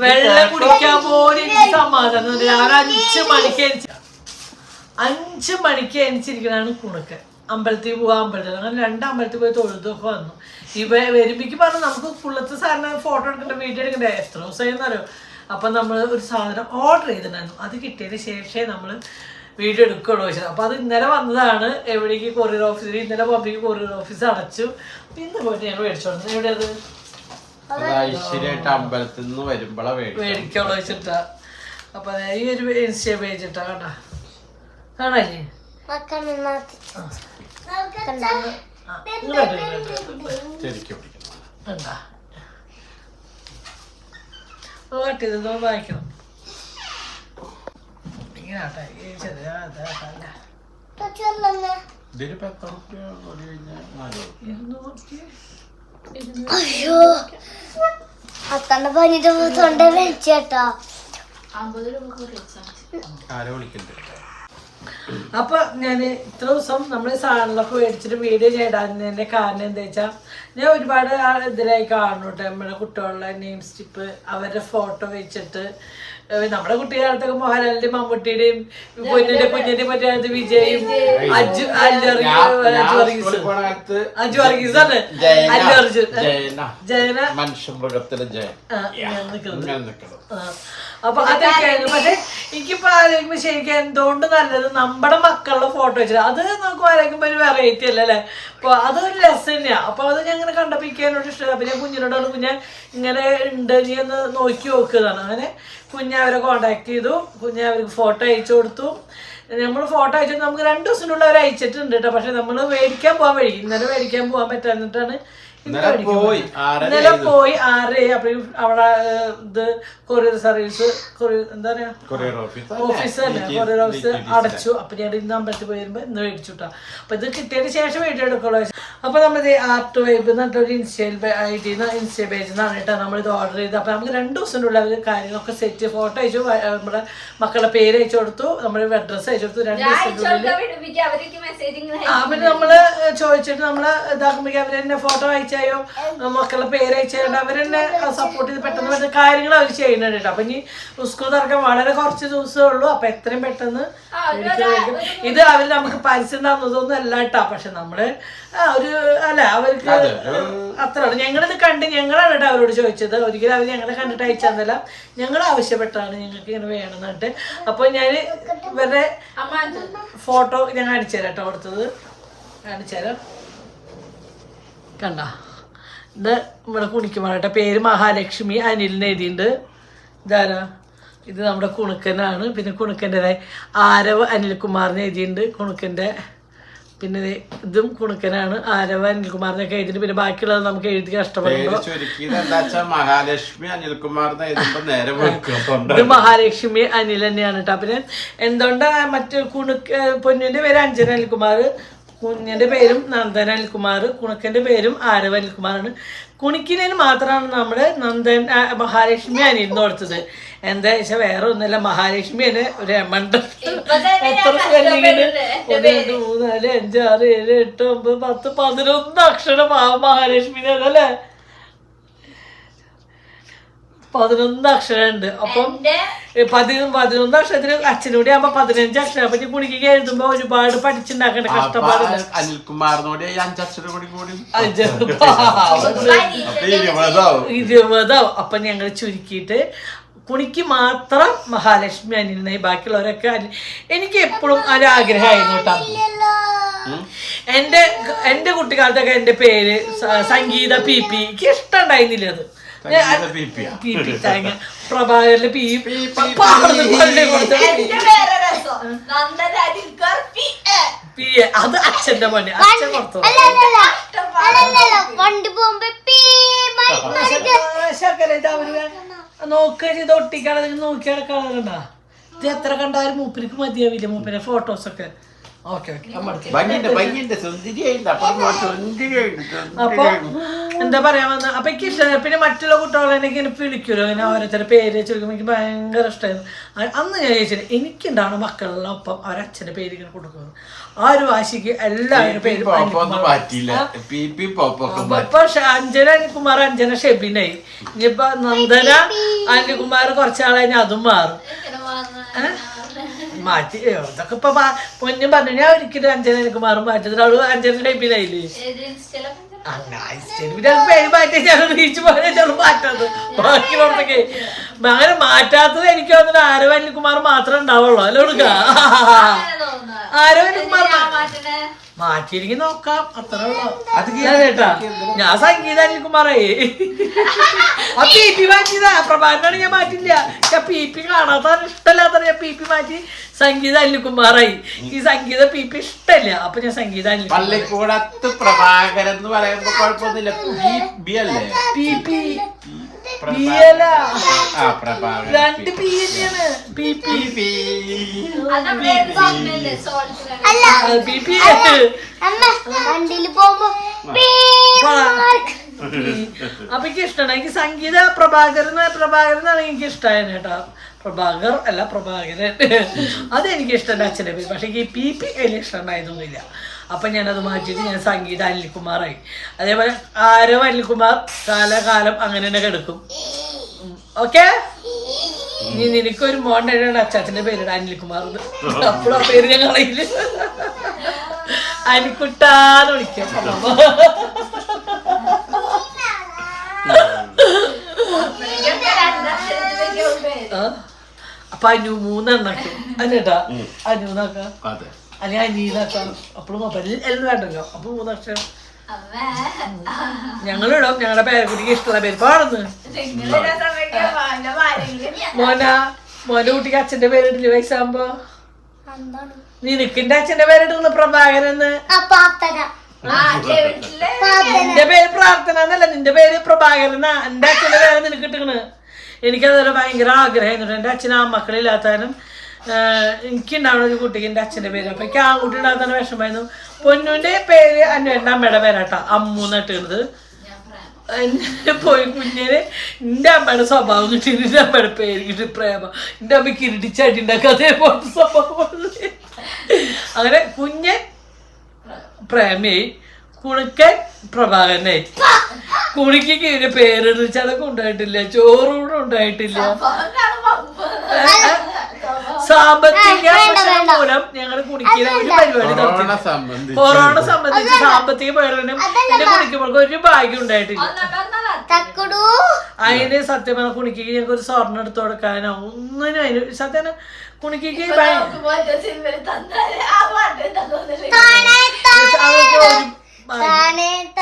വെള്ളം കുടിക്കാൻ പോലും എനിക്ക് സമാധാനം. രാവിലെ 5 മണിക്ക് എണിച്ചിരിക്കണാണ് കുണുക്കൻ. അമ്പലത്തിൽ പോവാ, അമ്പലത്തിൽ അങ്ങനെ 2 അമ്പലത്തിൽ പോയി തൊഴുതൊക്കെ വന്നു. വരുമ്പിക്ക് പറഞ്ഞു നമുക്ക് പുള്ളത്തെ സാധനം ഫോട്ടോ എടുക്കണ്ട, വീഡിയോ എടുക്കണ്ടേ. എത്ര ദിവസമായി എന്നറിയോ. അപ്പം നമ്മൾ ഒരു സാധനം ഓർഡർ ചെയ്തിട്ടുണ്ടായിരുന്നു. അത് കിട്ടിയതിന് ശേഷമേ നമ്മൾ വീഡിയോ എടുക്കുകയുള്ളൂ വെച്ചത്. അപ്പോൾ അത് ഇന്നലെ വന്നതാണ്. എവിടേക്ക് കൊറിയർ ഓഫീസിൽ ഇന്നലെ പബ്ലിക് കൊറിയർ ഓഫീസ് അടച്ചു. ഇന്ന് പോയിട്ട് ഞങ്ങൾ മേടിച്ചോളൂ. എവിടെയത് അമ്പലത്തിൽ നിന്ന് വരുമ്പോഴാണ് മേടിക്കുള്ളൂ വെച്ചിട്ടാ. അപ്പൊ ഈ ഒരു ഇൻസ്റ്റാ പേജ് ഇട്ടാ കണ്ടാ കാണാല്ലേ. വായിക്കണം ഇങ്ങനാട്ടെ. അയ്യോ അത്തന്റെ പനിന്റെ തൊണ്ട വെച്ചേട്ടാ. അപ്പൊ ഞാൻ ഇത്ര ദിവസം നമ്മൾ സാധനങ്ങളൊക്കെ മേടിച്ചിട്ട് വീഡിയോ ചെയ്താതിന്റെ കാരണം എന്താ വെച്ചാൽ ഞാൻ ഒരുപാട് ഇതിലായി കാണുന്നു കേട്ടോ. നമ്മുടെ കുട്ടികളുടെ നെയിം സ്റ്റിപ്പ് അവരുടെ ഫോട്ടോ വെച്ചിട്ട് നമ്മുടെ കുട്ടികാലത്തൊക്കെ മോഹൻലാലിന്റെ മമ്മൂട്ടിയുടെയും കുഞ്ഞിന്റെ മറ്റേ വിജയും അജു വർഗീസാണ് അല്ലു അർജുൻ ജയന മനുഷ്യമ്പുഴത്തിലെ ജയൻ. അപ്പൊ അതൊക്കെയായിരുന്നു. പക്ഷെ എനിക്കിപ്പോ ആലോചിക്കുമ്പോ ശരിക്കും എന്തുകൊണ്ട് നല്ലത് നമ്മുടെ മക്കളുടെ ഫോട്ടോ വെച്ചിട്ട് അത് നമുക്ക് ആലോചിക്കുമ്പോ ഒരു വെറൈറ്റി അല്ലേ അല്ലെ. അപ്പൊ അതൊരു രസം തന്നെയാ. അപ്പൊ അത് ഞാൻ ഇങ്ങനെ കണ്ടപ്പോ എന്നോട് ഇഷ്ടമല്ല. അപ്പൊ ഞാൻ കുഞ്ഞിനോടാണ് കുഞ്ഞ് ഇങ്ങനെ ഉണ്ട് നീ ഒന്ന് നോക്കി നോക്കുന്നതാണ്. അങ്ങനെ കുഞ്ഞ് അവരെ കോണ്ടാക്ട് ചെയ്തു. കുഞ്ഞ് അവർക്ക് ഫോട്ടോ അയച്ചു കൊടുത്തു. നമ്മൾ ഫോട്ടോ അയച്ചിട്ട് നമുക്ക് 2 ദിവസത്തിനുള്ളിൽ അവർ അയച്ചിട്ടുണ്ട് കേട്ടോ. പക്ഷെ നമ്മൾ മേടിക്കാൻ പോകാൻ വഴി ഇന്നലെ മേടിക്കാൻ പോകാൻ പറ്റാന്നിട്ടാണ് ഇന്നലെ പോയി 6 അപ്പോഴും അവിടെ ഇത് കൊറിയർ സർവീസ് എന്താ പറയാ ഓഫീസ് തന്നെ കൊറിയർ ഓഫീസ് അടച്ചു. അപ്പൊ ഞാൻ ഇന്ന് അമ്പലത്തിൽ പോയി വരുമ്പോ ഇന്ന് മേടിച്ചു കേട്ടോ. അപ്പൊ ഇത് കിട്ടിയതിന് ശേഷം വീഡിയോ എടുക്കുള്ളൂ. അപ്പൊ നമ്മളിത് ആർട്ട് വൈബ് എന്നിട്ടൊരു ഇൻസ്റ്റാ പേജിൽ നിന്നാണ് കേട്ടോ നമ്മളിത് ഓർഡർ ചെയ്ത്. അപ്പൊ നമുക്ക് 2 ദിവസത്തിനുള്ള അവർ കാര്യങ്ങളൊക്കെ സെറ്റ് ഫോട്ടോ അയച്ചു. നമ്മുടെ മക്കളുടെ പേര് അയച്ചു കൊടുത്തു, നമ്മൾ അഡ്രസ്സ് അയച്ചു കൊടുത്തു. 2 ദിവസത്തിനുള്ളിൽ അവര് നമ്മള് ചോദിച്ചിട്ട് നമ്മള് ഇതാക്കുമ്പോഴേക്കും അവര് തന്നെ ഫോട്ടോ അയച്ചായോ മക്കളുടെ പേര് അയച്ചായോണ്ട് അവരെന്നെ സപ്പോർട്ട് ചെയ്ത് പെട്ടെന്ന് കാര്യങ്ങൾ അവർ ചെയ്യുന്നുണ്ട് കേട്ടോ. അപ്പൊ ഇനി സ്കൂൾ തുറക്കാൻ വളരെ കുറച്ച് ദിവസമേ ഉള്ളൂ. അപ്പൊ എത്രയും പെട്ടെന്ന് ഇത് അവര് നമുക്ക് പരസ്യം തന്നതൊന്നും അല്ല കേട്ടോ. പക്ഷെ നമ്മള് ഒരു അല്ല അവർക്ക് അത്രയാണ്. ഞങ്ങളിത് കണ്ട് ഞങ്ങളാണ് കേട്ടോ അവരോട് ചോദിച്ചത്. ഒരിക്കലും അവർ ഞങ്ങളെ കണ്ടിട്ട് അയച്ചതല്ല, ഞങ്ങൾ ആവശ്യപ്പെട്ടാണ് ഞങ്ങൾക്ക് ഇങ്ങനെ വേണം എന്നിട്ട്. അപ്പൊ ഞാൻ ഇവരുടെ ഫോട്ടോ ഞാൻ കാണിച്ചു തരാം കേട്ടോ. കൊടുത്തത് കാണിച്ചു തരാം. കണ്ട ഇത് നമ്മുടെ കുണിക്കുമാറട്ടെ പേര് മഹാലക്ഷ്മി അനിലിന് എഴുതിയിട്ടുണ്ട്. ഇതാരാ ഇത് നമ്മുടെ കുണുക്കനാണ്. പിന്നെ കുണുക്കൻ്റെതായ ആരവ് അനിൽകുമാറിന് എഴുതിയിട്ടുണ്ട് കുണുക്കൻ്റെ. പിന്നെ ഇതും കുണുക്കനാണ് ആരവ് അനിൽകുമാറിനൊക്കെ എഴുതിയിട്ട്. പിന്നെ ബാക്കിയുള്ളത് നമുക്ക് എഴുതി കഷ്ടപ്പെടുമ്പോ ഇത് മഹാലക്ഷ്മി അനിൽ തന്നെയാണ് കേട്ടോ. പിന്നെ എന്തുകൊണ്ടാ മറ്റു പൊന്നിന്റെ പേര് അഞ്ജന അനിൽകുമാർ, കുഞ്ഞിൻ്റെ പേരും നന്ദൻ അനിൽകുമാർ, കുണുക്കൻ്റെ പേരും ആരവ് അനിൽകുമാറാണ്. കുണിക്കിനു മാത്രമാണ് നമ്മുടെ നന്ദൻ മഹാലക്ഷ്മി അനിയന്ന് കൊടുത്തത്. എന്താ വെച്ചാൽ വേറെ ഒന്നുമില്ല, മഹാലക്ഷ്മി തന്നെ ഒരു എമണ്ട്. എത്ര സ്പെല്ലിങ്ങിന് 1 2 3 4 5 6 7 8 9 10 11 അക്ഷരം മഹാലക്ഷ്മിന് അല്ലേ, 11 അക്ഷരം ഉണ്ട്. അപ്പം 11 അക്ഷരത്തിന് അച്ഛനൂടെ ആകുമ്പോ 15 അക്ഷരം. അപ്പൊ കുണിക്ക് എഴുതുമ്പോ ഒരുപാട് പഠിച്ചുണ്ടാക്കേണ്ട കഷ്ടപ്പാടില്ല. അനിൽകുമാറിനോട് 5 അക്ഷരം കൂടി 20. അപ്പൊ ഞങ്ങൾ ചുരുക്കിയിട്ട് കുണിക്ക് മാത്രം മഹാലക്ഷ്മി അനിയനായി, ബാക്കിയുള്ളവരൊക്കെ എനിക്ക് എപ്പോഴും ഒരാഗ്രഹമായിരുന്നു കേട്ടോ. എന്റെ കുട്ടിക്കാലത്തൊക്കെ എന്റെ പേര് സംഗീത PP. എനിക്ക് ഇഷ്ടം ഉണ്ടായിരുന്നില്ല അത്. പ്രഭാകരന് അത് അച്ഛന്റെ പണി, അച്ഛൻ കൊടുത്തു. നോക്കുക ചെയ്ത് ഒട്ടിക്കാതെ നോക്കിയാൽ കളറുണ്ടാ. ഇത് എത്ര കണ്ടാലും മൂപ്പർക്ക് മതിയാവില്ല, മൂപ്പരെ ഫോട്ടോസൊക്കെ. ഓക്കെ അപ്പൊ എന്താ പറയാ വന്ന. അപ്പൊ എനിക്ക് ഇഷ്ടമായി. പിന്നെ മറ്റുള്ള കുട്ടികളെ എനിക്ക് വിളിക്കുമല്ലോ ഇങ്ങനെ ഓരോരുത്തരുടെ പേര് ചോദിക്കുമ്പോൾ എനിക്ക് ഭയങ്കര ഇഷ്ടമായിരുന്നു. അന്ന് ഞാൻ ചോദിച്ചത് എനിക്കുണ്ടാവണ മക്കളെല്ലാം ഒപ്പം അവരച്ഛന്റെ പേര് ഇങ്ങനെ കൊടുക്കുന്നത്. ആ ഒരു വാശിക്ക് എല്ലാവരുടെ പേരും ഇപ്പൊ അഞ്ജന അനിൽകുമാർ, അഞ്ജന ഷെബിനായി. ഇനിയിപ്പൊ നന്ദന അനിൽകുമാർ കുറച്ചാളെ അതും മാറും, മാറ്റി. ഇതൊക്കെ ഇപ്പൊ പൊന്നും പറഞ്ഞു. ഞാൻ ഒരിക്കലും അഞ്ജന അനിൽകുമാറും മാറ്റത്തില്ല, അവള് അഞ്ജന ഷെബിനായില്ലേ. പേര് മാറ്റി ഞാൻ റീച്ച് പോയാൽ മാറ്റാത്തത്. ബാക്കിയുള്ളതൊക്കെ അങ്ങനെ മാറ്റാത്തത് എനിക്ക് തോന്നുന്നു ആരവ് അനിൽകുമാർ മാത്രമേ ഉണ്ടാവുള്ളൂ. അല്ല കൊടുക്ക ആരവ് അനിൽകുമാർ മാറ്റിയിരിക്കും നോക്കാം, അത്ര ഉള്ളു. കേട്ടാ ഞാൻ സംഗീത അനിൽകുമാറായി. ആ PP മാറ്റിയതാ, പ്രഭാകരനാണ് ഞാൻ മാറ്റില്ല. ഞാൻ PP കാണാത്ത ഇഷ്ടമല്ലാത്ത ഞാൻ PP മാറ്റി സംഗീത അനിൽകുമാറായി. ഈ സംഗീത PP ഇഷ്ടമല്ല, അപ്പൊ ഞാൻ സംഗീത പള്ളിക്കൂടത്ത് പ്രഭാകരൻ എന്ന് പറയുമ്പോ കുഴപ്പമൊന്നുമില്ല. PP രണ്ട് P തന്നെയാണ്. PP അപ്പൊ എനിക്ക് ഇഷ്ടമാണ്. എനിക്ക് സംഗീത പ്രഭാകരനാണ് എനിക്ക് ഇഷ്ടമായിരുന്നു കേട്ടോ. പ്രഭാകർ അല്ല പ്രഭാകരൻ, അതെനിക്ക് ഇഷ്ടമുണ്ട് അച്ഛൻ്റെ പേര്. പക്ഷെ എനിക്ക് PP വലിയ ഇഷ്ടമുണ്ടായതൊന്നുമില്ല. അപ്പൊ ഞാനത് മാറ്റിയിട്ട് ഞാൻ സംഗീത അനിൽകുമാറായി. അതേപോലെ ആരവ് അനിൽകുമാർ കാലകാലം അങ്ങനെ തന്നെ കിടക്കും. ഓക്കെ, ഇനി നിനക്കൊരു മോണ്ടാണ് അച്ചാച്ചന്റെ പേരിട അനിൽകുമാർ. അപ്പോഴും ആ പേര് ഞാൻ കളയില്ല, അനിക്കുട്ടാന്ന് വിളിക്കാം. അപ്പൊ അനു 3 എണ്ണാക്കും. അല്ലേട്ടാ അനുന്നാക്കാം, അല്ലെങ്കിൽ അനീതാക്കാം. അപ്പോഴും എല്ലാം വേണ്ടല്ലോ. അപ്പൊ 3 അക്ഷരം ഞങ്ങളിടും. ഞങ്ങളുടെ പേരക്കുട്ടിക്ക് ഇഷ്ടമുള്ള പേര് പാടുന്നു. മോന്റെ കുട്ടിക്ക് അച്ഛന്റെ പേരിടില്ല വയസ്സാകുമ്പോ? നിനക്കിന്റെ അച്ഛന്റെ പേരിടുന്നു പ്രഭാകരന്ന്. നിന്റെ പേര് പ്രാർത്ഥന എന്നല്ല, നിന്റെ പേര് പ്രഭാകരനാ. എന്റെ അച്ഛന്റെ പേര് നിനക്ക് ഇട്ടിക്കണ്. എനിക്കതുപോലെ ഭയങ്കര ആഗ്രഹമായിരുന്നു. എന്റെ അച്ഛൻ ആൺമക്കളില്ലാത്താനും എനിക്കുണ്ടാവുന്ന ഒരു കുട്ടിക്ക് എൻ്റെ അച്ഛൻ്റെ പേര്. അപ്പൊ എനിക്ക് ആൺകുട്ടി ഉണ്ടാകുന്ന വിഷമായിരുന്നു. പൊന്നുവിന്റെ പേര് എൻ്റെ അമ്മയുടെ പേരാട്ടോ, അമ്മു നട്ടുന്നത്. പോയി കുഞ്ഞിന് എൻ്റെ അമ്മയുടെ സ്വഭാവം കിട്ടി, എൻ്റെ അമ്മയുടെ പേര് കിട്ടി പ്രേമ. എൻ്റെ അമ്മയ്ക്ക് ഇരുട്ടിച്ചടി ഉണ്ടാക്കുക അതേപോലത്തെ സ്വഭാവം. അങ്ങനെ കുഞ്ഞൻ പ്രേമയായി, കുണുക്കൻ പ്രഭാകരനായി. കുണിക്ക് ഇതിന് പേരിടിച്ചതൊക്കെ ഉണ്ടായിട്ടില്ല, ചോറൂടെ ഉണ്ടായിട്ടില്ല. സാമ്പത്തിക പ്രശ്നം മൂലം ഞങ്ങൾ കുണിക്കുന്ന ഒരു പരിപാടി നടത്തി. കൊറോണ സംബന്ധിച്ച് സാമ്പത്തിക പ്രകടനം എന്റെ കുണിക്കുമ്പോൾ ഒരു ഭാഗ്യം ഉണ്ടായിട്ടില്ല. അതിന് സത്യം പറഞ്ഞ കുണിക്ക് ഞങ്ങൾക്ക് ഒരു സ്വർണ്ണം എടുത്തു കൊടുക്കാനോ ഒന്നിനും അതിന് സത്യം കുണിക്ക്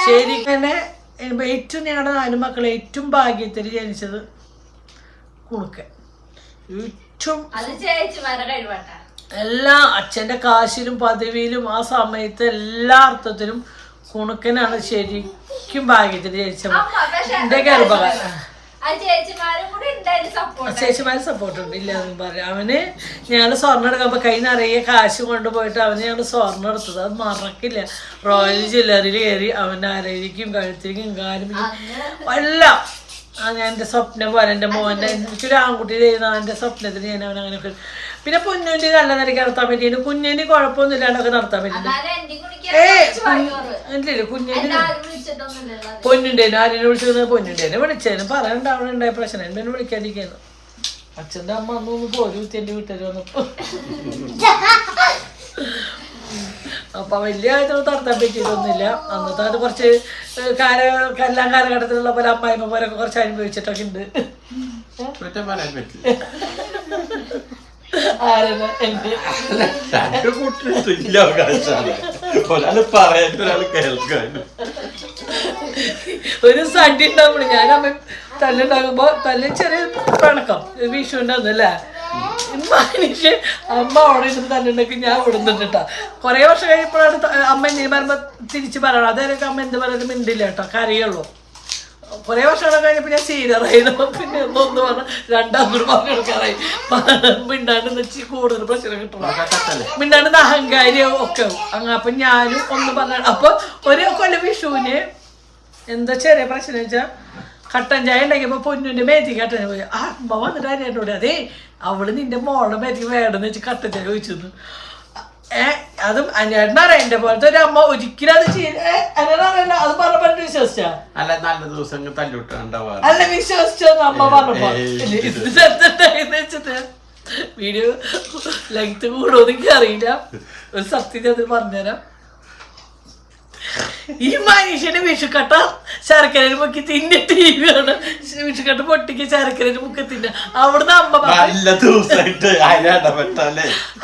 ശരി. തന്നെ ഏറ്റവും ഞങ്ങളുടെ 4 മക്കളെ ഏറ്റവും ഭാഗ്യത്തിൽ ജനിച്ചത് കുണുക്കൻ. ഏറ്റവും എല്ലാ അച്ഛൻ്റെ കാശിലും പദവിയിലും ആ സമയത്ത് എല്ലാ അർത്ഥത്തിലും കുണുക്കനാണ് ശരിക്കും ഭാഗ്യത്തിൽ ജനിച്ചത്. എന്റെ ഗർഭകാലം ചേച്ചിമാര് സപ്പോർട്ട് ഉണ്ട് ഇല്ല എന്ന് പറയാം. അവന് ഞങ്ങൾ സ്വർണ്ണം എടുക്കുമ്പോ കൈ നിറയെ കാശ് കൊണ്ടുപോയിട്ട് അവന് ഞങ്ങൾ സ്വർണ്ണം എടുത്തത് അത് മറക്കില്ല. റോയൽ ജ്വല്ലറിയിൽ കയറി അവൻ്റെ അരയിലേക്കും കഴുത്തിലേക്കും കാലും എല്ലാം ഞാൻ എൻ്റെ സ്വപ്നം പോലെ എൻ്റെ മോൻ്റെ എനിക്കൊരു ആൺകുട്ടി ചെയ്യുന്ന എൻ്റെ സ്വപ്നത്തിന് ഞാൻ അവൻ അങ്ങനെ. പിന്നെ പൊന്നുവിൻ്റെ നല്ല നിലയ്ക്ക് നടത്താൻ പറ്റിയിട്ട് കുഞ്ഞിന് കുഴപ്പമൊന്നും ഇല്ലാണ്ടൊക്കെ നടത്താൻ പറ്റില്ല. ഇല്ല കുഞ്ഞിന് പൊന്നുണ്ടേനും ആരെന്നെ വിളിച്ചത് പൊന്നുണ്ടേനെ വിളിച്ചേനും പറയണ്ട അവിടെ ഉണ്ടായ പ്രശ്നം എന്നെ വിളിക്കാതിരിക്കുന്നു. അച്ഛൻ്റെ അമ്മ അന്നൊന്ന് പോലും എൻ്റെ വീട്ടിൽ വന്നപ്പോ അപ്പൊ വലിയ കാര്യത്തിൽ നടത്താൻ പറ്റിയിട്ടൊന്നുമില്ല. അന്നത്തെ അത് കുറച്ച് എല്ലാം കാലഘട്ടത്തിലുള്ള പോലെ അമ്മായിമ്മ പോലൊക്കെ കുറച്ച് അനുഭവിച്ചിട്ടൊക്കെ ഉണ്ട്. ഒരു സണ്ടി ഉണ്ടാവുള്ളൂ. ഞാൻ അമ്മ തല്ലുണ്ടാകുമ്പോ തല്ല് ചെറിയ പിണക്കം വിഷുവിൻ്റെ ഒന്നല്ലേ മനുഷ്യൻ അമ്മ അവിടെ ഇരുന്ന് തല്ലുണ്ടാക്കി ഞാൻ വിടുന്നുണ്ട്. കുറെ വർഷം കഴിഞ്ഞപ്പോഴാണ് അമ്മ എന്തെങ്കിലും പറയുമ്പോ തിരിച്ച് പറയണം. അതായത് അമ്മ എന്ത് പറയുന്നത് മിണ്ടില്ല കേട്ടോ, കരയുള്ളൂ. കുറെ വർഷങ്ങളൊക്കെ കഴിഞ്ഞപ്പോൾ ഞാൻ സീനിയറായിരുന്നു. പിന്നെ ഒന്ന് പറഞ്ഞ രണ്ടാമത് പറഞ്ഞു കൊടുക്കാറായി. മിണ്ടാണ്ട് വെച്ച് കൂടുതൽ പ്രശ്നം കിട്ടണം. മിണ്ടാണ്ട് അഹങ്കാരിയും ഒക്കെ അങ്ങ്. അപ്പൊ ഞാനും ഒന്ന് പറഞ്ഞ അപ്പൊ ഒരു കൊല്ലം വിഷുവിന് എന്താ ചെറിയ പ്രശ്നം വെച്ചാൽ കട്ടൻ ചായ ഉണ്ടാക്കിയപ്പോൾ പൊന്നുവിൻ്റെ മേത്തി കട്ടൻ പോയി. ആ അമ്മ വന്നിട്ട് അരിയാട്ടോടെ അതേ അവള് നിന്റെ മോളുടെ മേത്തിക്ക് വേണമെന്ന് വെച്ച് കട്ടൻ ചായ ചോദിച്ചു. അതും അന്വേഷണറിയാം എന്റെ പോലത്തെ ഒരു അമ്മ ഒരിക്കലും അത് ചെയ്യല്ല. അത് പറഞ്ഞ വിശ്വസിച്ചാ അല്ല വിശ്വസിച്ചോന്ന് അമ്മ പറഞ്ഞപ്പോ വെച്ചിട്ട് വീഡിയോ ലെങ്ത് കൂടുമോ എനിക്ക് അറിയില്ല. ഒരു സത്യം അത് പറഞ്ഞുതരാം. ഈ മനുഷ്യന് വിഷുക്കട്ട ശർക്കരയിൽ മുക്കി തിന്നെ TV ആണ്. വിഷുക്കട്ട പൊട്ടിക്ക് ശർക്കരയിൽ മുക്കി തിന്ന. അവിടുന്ന് അമ്മ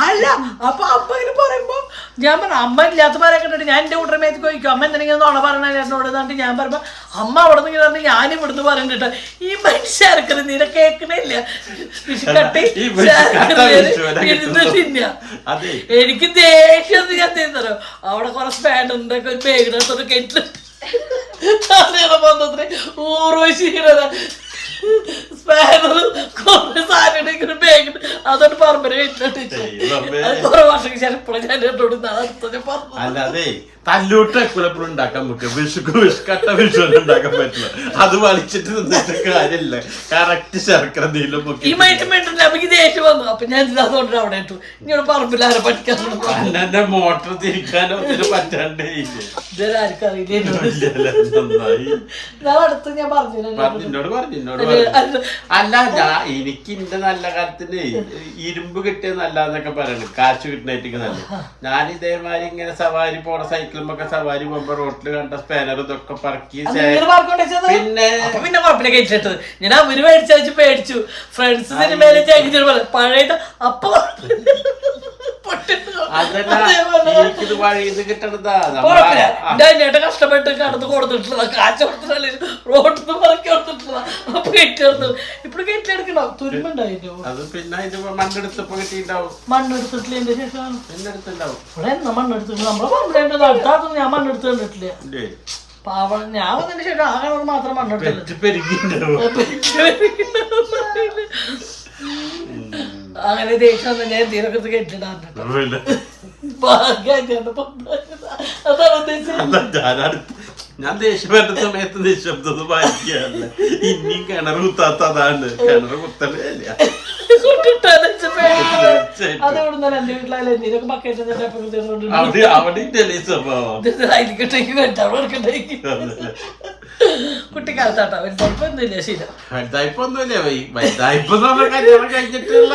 അല്ല അപ്പൊ അമ്മ ഇങ്ങനെ പറയുമ്പോ ഞാൻ പറഞ്ഞു അമ്മ ഇല്ലാത്ത പറയണ്ടിട്ട് ഞാൻ എന്റെ കൂട്ടരെ മേത്ത് ചോദിക്കും അമ്മ എന്തെങ്കിലും നുണ പറഞ്ഞ എന്നോട് എന്നിട്ട് ഞാൻ പറയുമ്പോ അമ്മ അവിടെ നിന്ന് ഇങ്ങനെ പറഞ്ഞു ഞാൻ ഇവിടുന്ന് പറഞ്ഞിട്ട് ഈ മനുഷ്യ ശർക്കര നീരെ കേൾക്കണില്ല. വിഷുക്കട്ടി ഇരുന്ന് തിന്ന. എനിക്ക് ദേഷ്യം ഞാൻ തിന്നോ അവിടെ കുറെ സ്പാൻഡറിന്റെ ഒരു പേഗിനകത്തൊരു കെട്ടില് ബന്ധത്തിന് ഊർവശീലത സ്പാനർ കുറെ സാധനം ബാഗിന് അതോട്ട് പറമ്പര വെച്ചിട്ട് കുറെ വർഷം ശേഷം ഇപ്പോഴും ഞാൻ എന്നോട് പറഞ്ഞു. അല്ലാതെ തല്ലൂട്ട് എപ്പോഴും ഉണ്ടാക്കാൻ പറ്റും. വിഷുക്കട്ട വിഷു ഉണ്ടാക്കാൻ പറ്റില്ല. അത് വലിച്ചിട്ട് നിന്നിട്ട് കാര്യമില്ല. കറക്റ്റ് ശർക്കര നീലും ഈ മനുഷ്യൻ വേണ്ടില്ല. അപ്പൊ ദേഷ്യം വന്നു. അപ്പൊ ഞാൻ അതുകൊണ്ട് അവിടെ ഇട്ടു. ഇങ്ങനെ പറമ്പിലാരെ പഠിക്കാൻ എന്റെ മോട്ടർ തിരിക്കാനോ പറ്റാണ്ടേ ഇതാർക്കും അറിയില്ല. അടുത്ത് ഞാൻ പറഞ്ഞു അല്ല എനിക്ക് എന്റെ നല്ല കാലത്തിന് ഇരുമ്പ് കിട്ടിയത് നല്ലതെന്നൊക്കെ പറയണത്. കാശ് കിട്ടുന്നതായിട്ട് നല്ല. ഞാൻ ഇതേമാതിരി ഇങ്ങനെ സവാരി പോണ സൈക്കിളുമൊക്കെ സവാരി പോകുമ്പോ റോട്ടിൽ കണ്ട സ്പാനർ ഇതൊക്കെ പറക്കി പിന്നെ കുഴപ്പമില്ല കഴിച്ചിട്ടത്. ഞാൻ അവര് മേടിച്ചു പേടിച്ചു. ഫ്രണ്ട്സ് സിനിമയിലെ പഴയ അപ്പൊ കഷ്ടപ്പെട്ട് കടന്ന് കൊടുത്തിട്ടുള്ള കാച്ച കൊടുത്തിട്ടല്ലേ റോട്ടിൽ നിന്ന് പറക്കി കൊടുത്തിട്ടുള്ള അപ്പൊ കെട്ടിയെടുത്തു. ഇപ്പഴും കെട്ടിയെടുക്കണോ തുരുമ്പുണ്ടായിട്ടോ. അത് പിന്നെ മണ്ണെടുത്തപ്പോ കിട്ടിണ്ടാവും. മണ്ണെടുത്തിട്ടില്ല എന്റെ ശേഷം ഇവിടെ എന്നാ മണ്ണെടുത്തിട്ട് നമ്മളെ പറമ്പിലുണ്ട്. അടുത്താത്തൊന്നും ഞാൻ മണ്ണെടുത്ത് കണ്ടിട്ടില്ല. പാവ ഞാൻ വന്നതിന് ശേഷം ആ കളർ മാത്രം മണ്ണെടുത്തില്ല. അങ്ങനെ ദേഷ്യം വന്ന് ഞാൻ എന്തെങ്കിലുമൊക്കെ കേട്ടിട്ടാണ്. ഞാൻ ദേഷ്യപ്പെട്ട സമയത്ത് നിശബ്ദത പാലിക്കുകയല്ല. ഇനിയും കിണർ കുത്താത്തതാണ്. കിണർ കുത്തലേ കുട്ടിക്കാലത്താട്ടോ വലുതായിപ്പൊന്നുമില്ല. ശീലം വലുതായിപ്പൊന്നുമില്ല. വലുതായിപ്പോ കല്യാണം കഴിഞ്ഞിട്ടുള്ള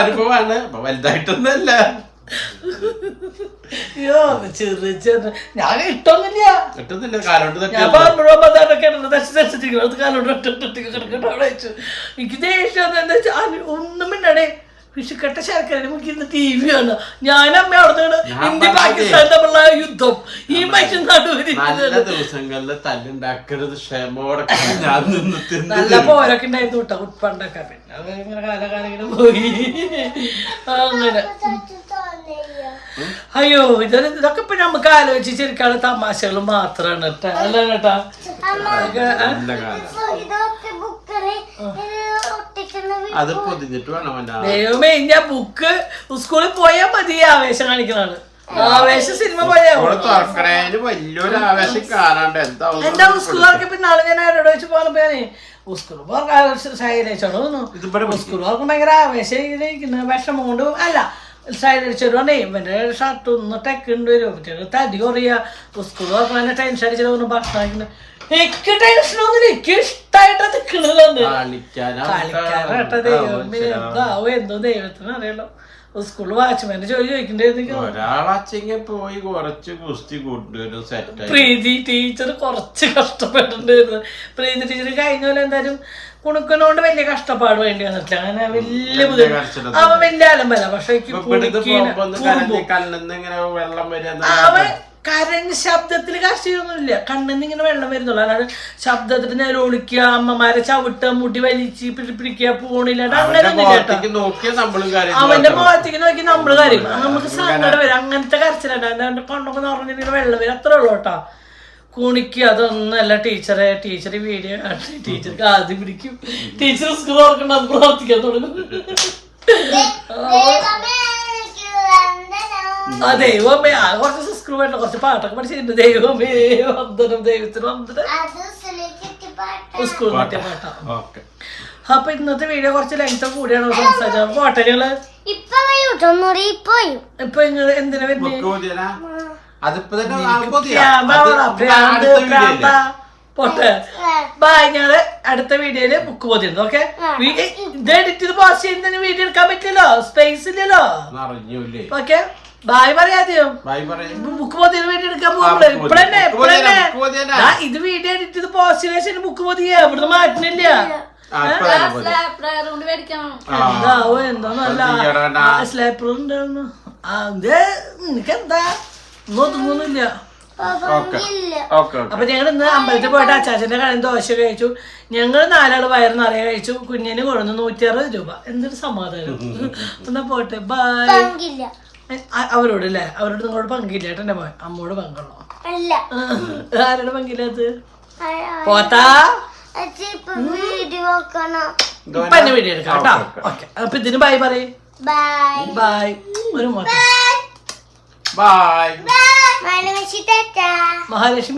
അനുഭവമാണ്. വലുതായിട്ടൊന്നുമല്ല. അയ്യോ ചെറിയ ചെറിയ ഞാൻ ഇട്ടൊന്നുമില്ല. ഞാൻ കാലോട്ട് എനിക്ക് ദേഷ്യം എന്താ വെച്ചാൽ ഒന്നും മിണ്ടേ. വിഷുക്കട്ട ശർക്കര നമുക്ക് ഇന്ന് TV ആണ്. ഞാൻ അമ്മ അവിടെ ഇന്ത്യ പാകിസ്ഥാൻ തമ്മിലുള്ള യുദ്ധം ഈ മനുഷ്യൻ ദിവസങ്ങളില് തല്ലുണ്ടാക്കരുത്. ക്ഷമോടെ ഞാൻ നല്ല പോരൊക്കെ ഉണ്ടായിരുന്നു കേട്ടോ ഉട്പണ്ടൊക്കെ. പിന്നെ അത് ഇങ്ങനെ കാലകാലം ഇങ്ങനെ പോയി അങ്ങനെ. അയ്യോ ഇതൊക്കെ ഇപ്പൊ നമുക്ക് ആലോചിച്ച് ശരിക്കാണ് തമാശകൾ മാത്രമാണ് കേട്ടാ. അല്ല കേട്ടാ അത് പൊതിഞ്ഞിട്ട് വേണം അവന്റെ ദൈവമേ ഞാൻ ബുക്ക് സ്കൂളിൽ പോയാൽ മതി ആവേശം കാണിക്കുന്നതാണ്. ആവേശം സിനിമ പോയാ തുറക്കണേന് വലിയൊരു ആവേശം കാണാണ്ട് എന്താ എന്റെ സ്കൂളുകാർക്ക് ഇപ്പൊ നാളെ ഞാൻ ആരോട് വെച്ച് പോകാൻ സ്കൂൾ ശൈലേച്ചോടോ സ്കൂളുകാർക്ക് ഭയങ്കര ആവേശം വിഷമം കൊണ്ട് അല്ല ശൈലേച്ചോടേ ഇവന്റെ ഷർട്ട് ഒന്ന് ടെക്കുണ്ട് വരും തടി കുറയാ സ്കൂൾ തുറക്കണ ടെൻഷൻ അടിച്ചിട്ട് ഭക്ഷണം എനിക്ക് ടെൻഷനൊന്നും എനിക്ക് ഇഷ്ടായിട്ടാ നിക്കണത് കളിക്കാനായിട്ടാ ദൈവമേ എന്താവോ എന്തോ ദൈവത്തിന് അറിയാലോ. സ്കൂളിൽ വാച്ച്മാന്റെ ജോലി ചോദിക്കണ്ടായിരുന്നു. ഒരാളച്ചെങ്ങ പോയി കുറച്ച് കുസ്തി കൊണ്ടുവരും സെറ്റ്. പ്രീതി ടീച്ചർ കുറച്ച് കഷ്ടപ്പെട്ടിട്ടുണ്ടായിരുന്നു. പ്രീതി ടീച്ചർ കഴിഞ്ഞ പോലെ എന്തായാലും കുണുക്കനോണ്ട് വലിയ കഷ്ടപ്പാട് വേണ്ടി വന്നിട്ടില്ല. അങ്ങനെ വലിയ ബുദ്ധിമുട്ട് അവൻ വലിയ അലമ്പല്ല. പക്ഷെ അവൻ കരഞ്ഞ ശബ്ദത്തിൽ കരച്ചിലൊന്നുമില്ല. കണ്ണിന്ന് ഇങ്ങനെ വെള്ളം വരുന്നുള്ളൂ. അല്ലാതെ ശബ്ദത്തിൽ നിലവിളിക്കുക, അമ്മമാരെ ചവിട്ടുക, മുടി വലിച്ച് പിടിപ്പിടിക്കുക, പോണില്ലാണ്ട് അങ്ങനെ ഒന്നും കേട്ടോ. അവന്റെ മുഖത്തേക്ക് നോക്കി നമ്മള് കരയും. നമുക്ക് സങ്കടം വരും. അങ്ങനത്തെ കരച്ചിലുണ്ട്. അവന്റെ കണ്ണൊക്കെ നിറഞ്ഞിങ്ങനെ വെള്ളം വരും. അത്രേ ഉള്ളൂ കേട്ടോ. കുണിക്കുക അതൊന്നല്ല. ടീച്ചർ വീഡിയോ ടീച്ചർക്ക് ആദ്യം പിടിക്കും. ടീച്ചർ സ്കൂൾ ഓർക്കണ്ട അത് പ്രവർത്തിക്കാൻ തുടങ്ങും. ദൈവമേ ആ കുറച്ച് സ്കൂൾ വേണ്ട കുറച്ച് പാട്ടൊക്കെ പഠിച്ചിട്ടുണ്ട്. ദൈവമേ വന്ദനം ദൈവത്തിന് വന്ദനം സ്കൂൾ പാട്ടിയ പാട്ടാ. അപ്പൊ ഇന്നത്തെ വീഡിയോ കുറച്ച് ലെങ്ത് കൂടിയാണ് സംസാരിച്ചത്. പോട്ടകള് ഇപ്പൊ എന്തിനാ വരുന്നത്? പോട്ടെ ബൈ. ഞങ്ങള് അടുത്ത വീഡിയോയില് ബുക്ക് പോതിരുന്നു. ഓക്കെ ഇത് എഡിറ്റ് ചെയ്ത് പോസ്റ്റ് ചെയ്യുന്നതിന് വീഡിയോ എടുക്കാൻ പറ്റില്ലല്ലോ, സ്പേസ് ഇല്ലല്ലോ. ഓക്കെ ബായ് പറയാതെയോ. ബുക്ക് പോതിന് വീഡിയോ എടുക്കാൻ പോകുമ്പോ ഇപ്പഴന്നെ ഇത് വീഡിയോ എഡിറ്റ് ചെയ്ത് പോസ്റ്റ് ചെയ്ത ശേഷം ബുക്ക് പോതിയ ഇവിടുന്ന് മാറ്റുന്നില്ല. എന്താവോ എന്തോന്നല്ല സ്ലേപ്പർ ഉണ്ടായിരുന്നു. അത് നിനക്കെന്താ ഒന്നും ഒതുങ്ങൊന്നുമില്ല. അപ്പൊ ഞങ്ങൾ ഇന്ന് അമ്പലത്തിൽ പോയിട്ട് അച്ചാച്ചന്റെ കടയിൽ ദോശ കഴിച്ചു. ഞങ്ങൾ 4 ആള് വയറ് നിറയെ കഴിച്ചു. കുഞ്ഞിന് കൊണ്ടുവന്നു 160 രൂപ. എന്തൊരു സമാധാനം. എന്നാ പോട്ടെ ബൈ. അവരോട് അല്ലേ? അവരോട് നിങ്ങളോട് പങ്കില്ല കേട്ടോ. എന്റെ മോൻ അമ്മോട് പങ്കുള്ളോ? ആരോട് പങ്കില്ലത്? പോത്താ ഇപ്പൊ എന്നെ വീഡിയോ എടുക്കാം കേട്ടോ. ഓക്കെ അപ്പൊ ഇതിന് ബൈ പറയും. ബൈ. ഒരു മോത്ത ബൈ. മഹാലക്ഷ്മി